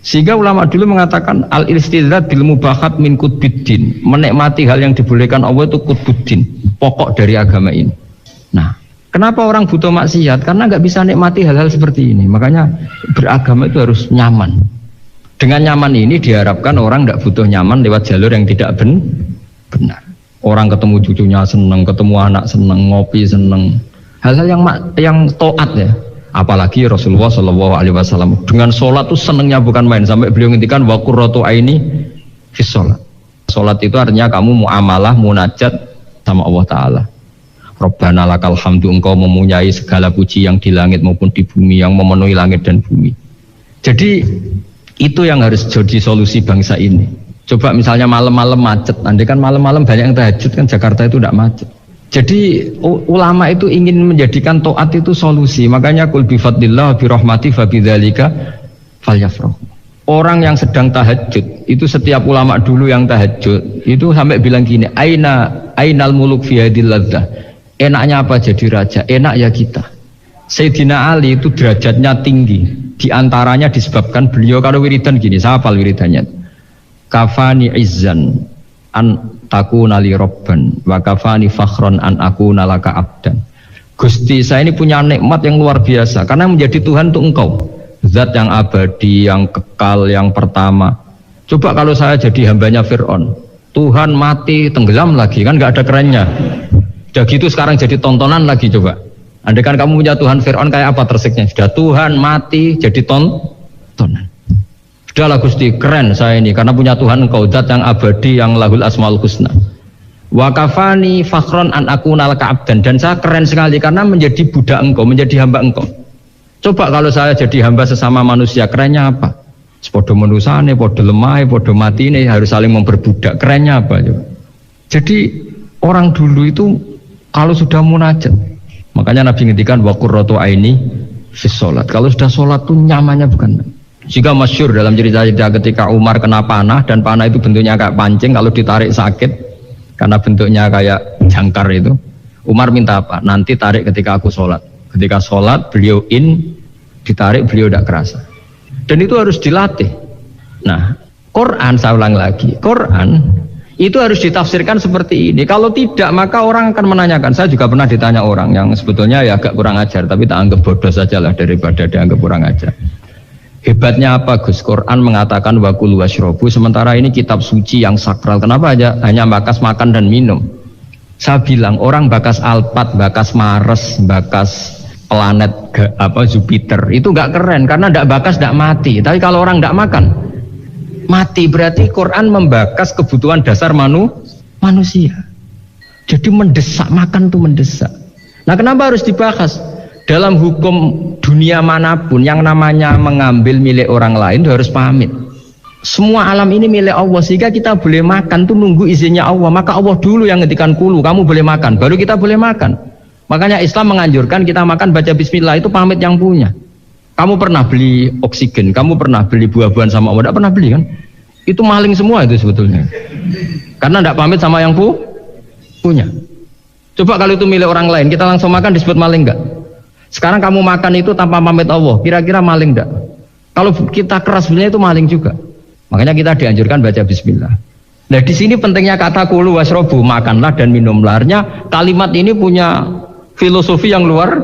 Sehingga ulama dulu mengatakan al-istidzat bil mubahat min qutbiddin. Menikmati hal yang dibolehkan Allah itu qutbuddin, pokok dari agama ini. Nah, kenapa orang butuh maksiat? Karena nggak bisa nikmati hal-hal seperti ini. Makanya beragama itu harus nyaman. Dengan nyaman ini diharapkan orang nggak butuh nyaman lewat jalur yang tidak benar. Orang ketemu cucunya senang, ketemu anak senang, ngopi senang. Hal-hal yang taat ya. Apalagi Rasulullah SAW dengan sholat itu senangnya bukan main, sampai beliau ngintikan wa qurratu aini fis sholat. Sholat itu artinya kamu muamalah, munajat sama Allah Ta'ala. Rabbana lakal hamdu, engkau mempunyai segala puji yang di langit maupun di bumi, yang memenuhi langit dan bumi. Jadi itu yang harus jadi solusi bangsa ini. Coba misalnya malam-malam macet, andai kan malam-malam banyak yang tahajud kan Jakarta itu tidak macet. Jadi ulama itu ingin menjadikan taat itu solusi. Makanya kul bi fadlillah bi rahmati fa bidzalika falyafrahu. Orang yang sedang tahajud itu, setiap ulama dulu yang tahajud itu sampai bilang gini, ainal muluk fi hadil ladzah. Enaknya apa jadi raja? Enak ya kita. Sayyidina Ali itu derajatnya tinggi. Di antaranya disebabkan beliau kalau wiridan gini, saya hafal wiridannya. Kafani izzan an takuna li robban wa kafani fakhron an akuna laka abdan. Gusti, saya ini punya nikmat yang luar biasa karena menjadi Tuhan untuk engkau, zat yang abadi, yang kekal, yang pertama. Coba kalau saya jadi hambanya Fir'aun, Tuhan mati tenggelam lagi, kan gak ada kerennya. Udah gitu sekarang jadi tontonan lagi. Coba andai kan kamu punya Tuhan Fir'aun, kayak apa tersiknya? Sudah Tuhan mati jadi tontonan. Sudahlah Gusti, keren saya ini karena punya Tuhan engkau, zat yang abadi, yang lahul asmaul husna. Wa kafani fakhron an akuna laka abdan, dan saya keren sekali karena menjadi budak engkau, menjadi hamba engkau. Coba kalau saya jadi hamba sesama manusia, kerennya apa? Podo menusane, podo lemah, podo mati ini harus saling memperbudak. Kerennya apa? Coba. Jadi orang dulu itu kalau sudah munajat, makanya Nabi ngendikan wa qurratu aini fis sholat. Kalau sudah sholat tuh nyamannya bukan. Jika masyhur dalam cerita-cerita ketika Umar kena panah, dan panah itu bentuknya kayak pancing, kalau ditarik sakit karena bentuknya kayak jangkar itu. Umar minta apa? Nanti tarik ketika aku sholat. Ketika sholat beliau ditarik, beliau tidak kerasa. Dan itu harus dilatih. Nah, Quran, saya ulang lagi, Quran itu harus ditafsirkan seperti ini. Kalau tidak, maka orang akan menanyakan. Saya juga pernah ditanya orang yang sebetulnya ya agak kurang ajar, tapi tak anggap bodoh saja lah daripada dianggap kurang ajar. Hebatnya apa Gus? Quran mengatakan wa kulu washrobu, sementara ini kitab suci yang sakral. Kenapa aja hanya bakas makan dan minum? Saya bilang orang bakas Alphard, bakas Mars, bakas planet Jupiter itu nggak keren karena nggak bakas nggak mati. Tapi kalau orang nggak makan mati, berarti Quran membakas kebutuhan dasar manusia. Jadi mendesak, makan tuh mendesak. Nah, kenapa harus dibahas? Dalam hukum dunia manapun yang namanya mengambil milik orang lain itu harus pamit. Semua alam ini milik Allah, sehingga kita boleh makan tuh nunggu izinnya Allah. Maka Allah dulu yang ngetikan kulu, kamu boleh makan, baru kita boleh makan. Makanya Islam menganjurkan kita makan baca bismillah, itu pamit yang punya. Kamu pernah beli oksigen, kamu pernah beli buah-buahan sama Allah, tidak pernah beli kan? Itu maling semua itu sebetulnya. Karena tidak pamit sama yang punya. Coba kalau itu milik orang lain, kita langsung makan disebut maling enggak? Sekarang kamu makan itu tanpa pamit Allah, kira-kira maling enggak? Kalau kita keras sebenarnya itu maling juga. Makanya kita dianjurkan baca bismillah. Nah, di sini pentingnya kata kulu wasrobu, makanlah dan minumlah. Kalimat ini punya filosofi yang luar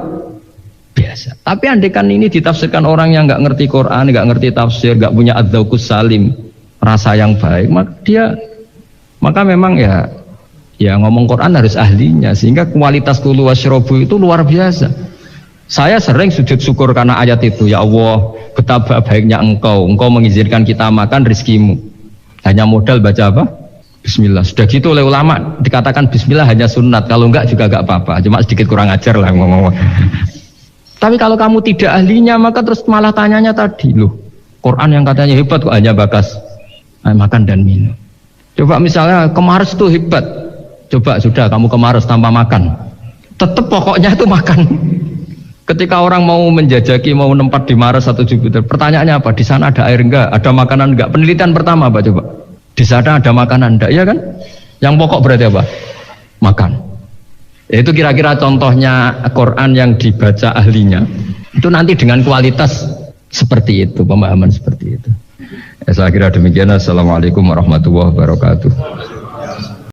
biasa. Tapi andekan ini ditafsirkan orang yang nggak ngerti Quran, nggak ngerti tafsir, nggak punya adzauqus salim, rasa yang baik, maka memang ya ngomong Quran harus ahlinya, sehingga kualitas kulu wasrobu itu luar biasa. Saya sering sujud syukur karena ayat itu. Ya Allah, betapa baiknya engkau mengizinkan kita makan rizkimu. Hanya modal baca apa? Bismillah. Sudah gitu oleh ulama dikatakan Bismillah hanya sunat. Kalau enggak juga enggak apa-apa. Cuma sedikit kurang ajar lah ngomong. Tapi kalau kamu tidak ahlinya maka terus malah tanyanya tadi loh. Quran yang katanya hebat kok hanya bakas makan dan minum. Coba misalnya kemarin itu hebat. Coba sudah kamu kemarin tanpa makan. Tetap pokoknya itu makan. Ketika orang mau menjajaki, mau nempat di Mars atau Jupiter, pertanyaannya apa? Di sana ada air enggak? Ada makanan enggak? Penelitian pertama apa coba? Di sana ada makanan enggak? Iya kan? Yang pokok berarti apa? Makan. Itu kira-kira contohnya Quran yang dibaca ahlinya. Itu nanti dengan kualitas seperti itu, pemahaman seperti itu. Saya kira demikian. Assalamualaikum warahmatullahi wabarakatuh.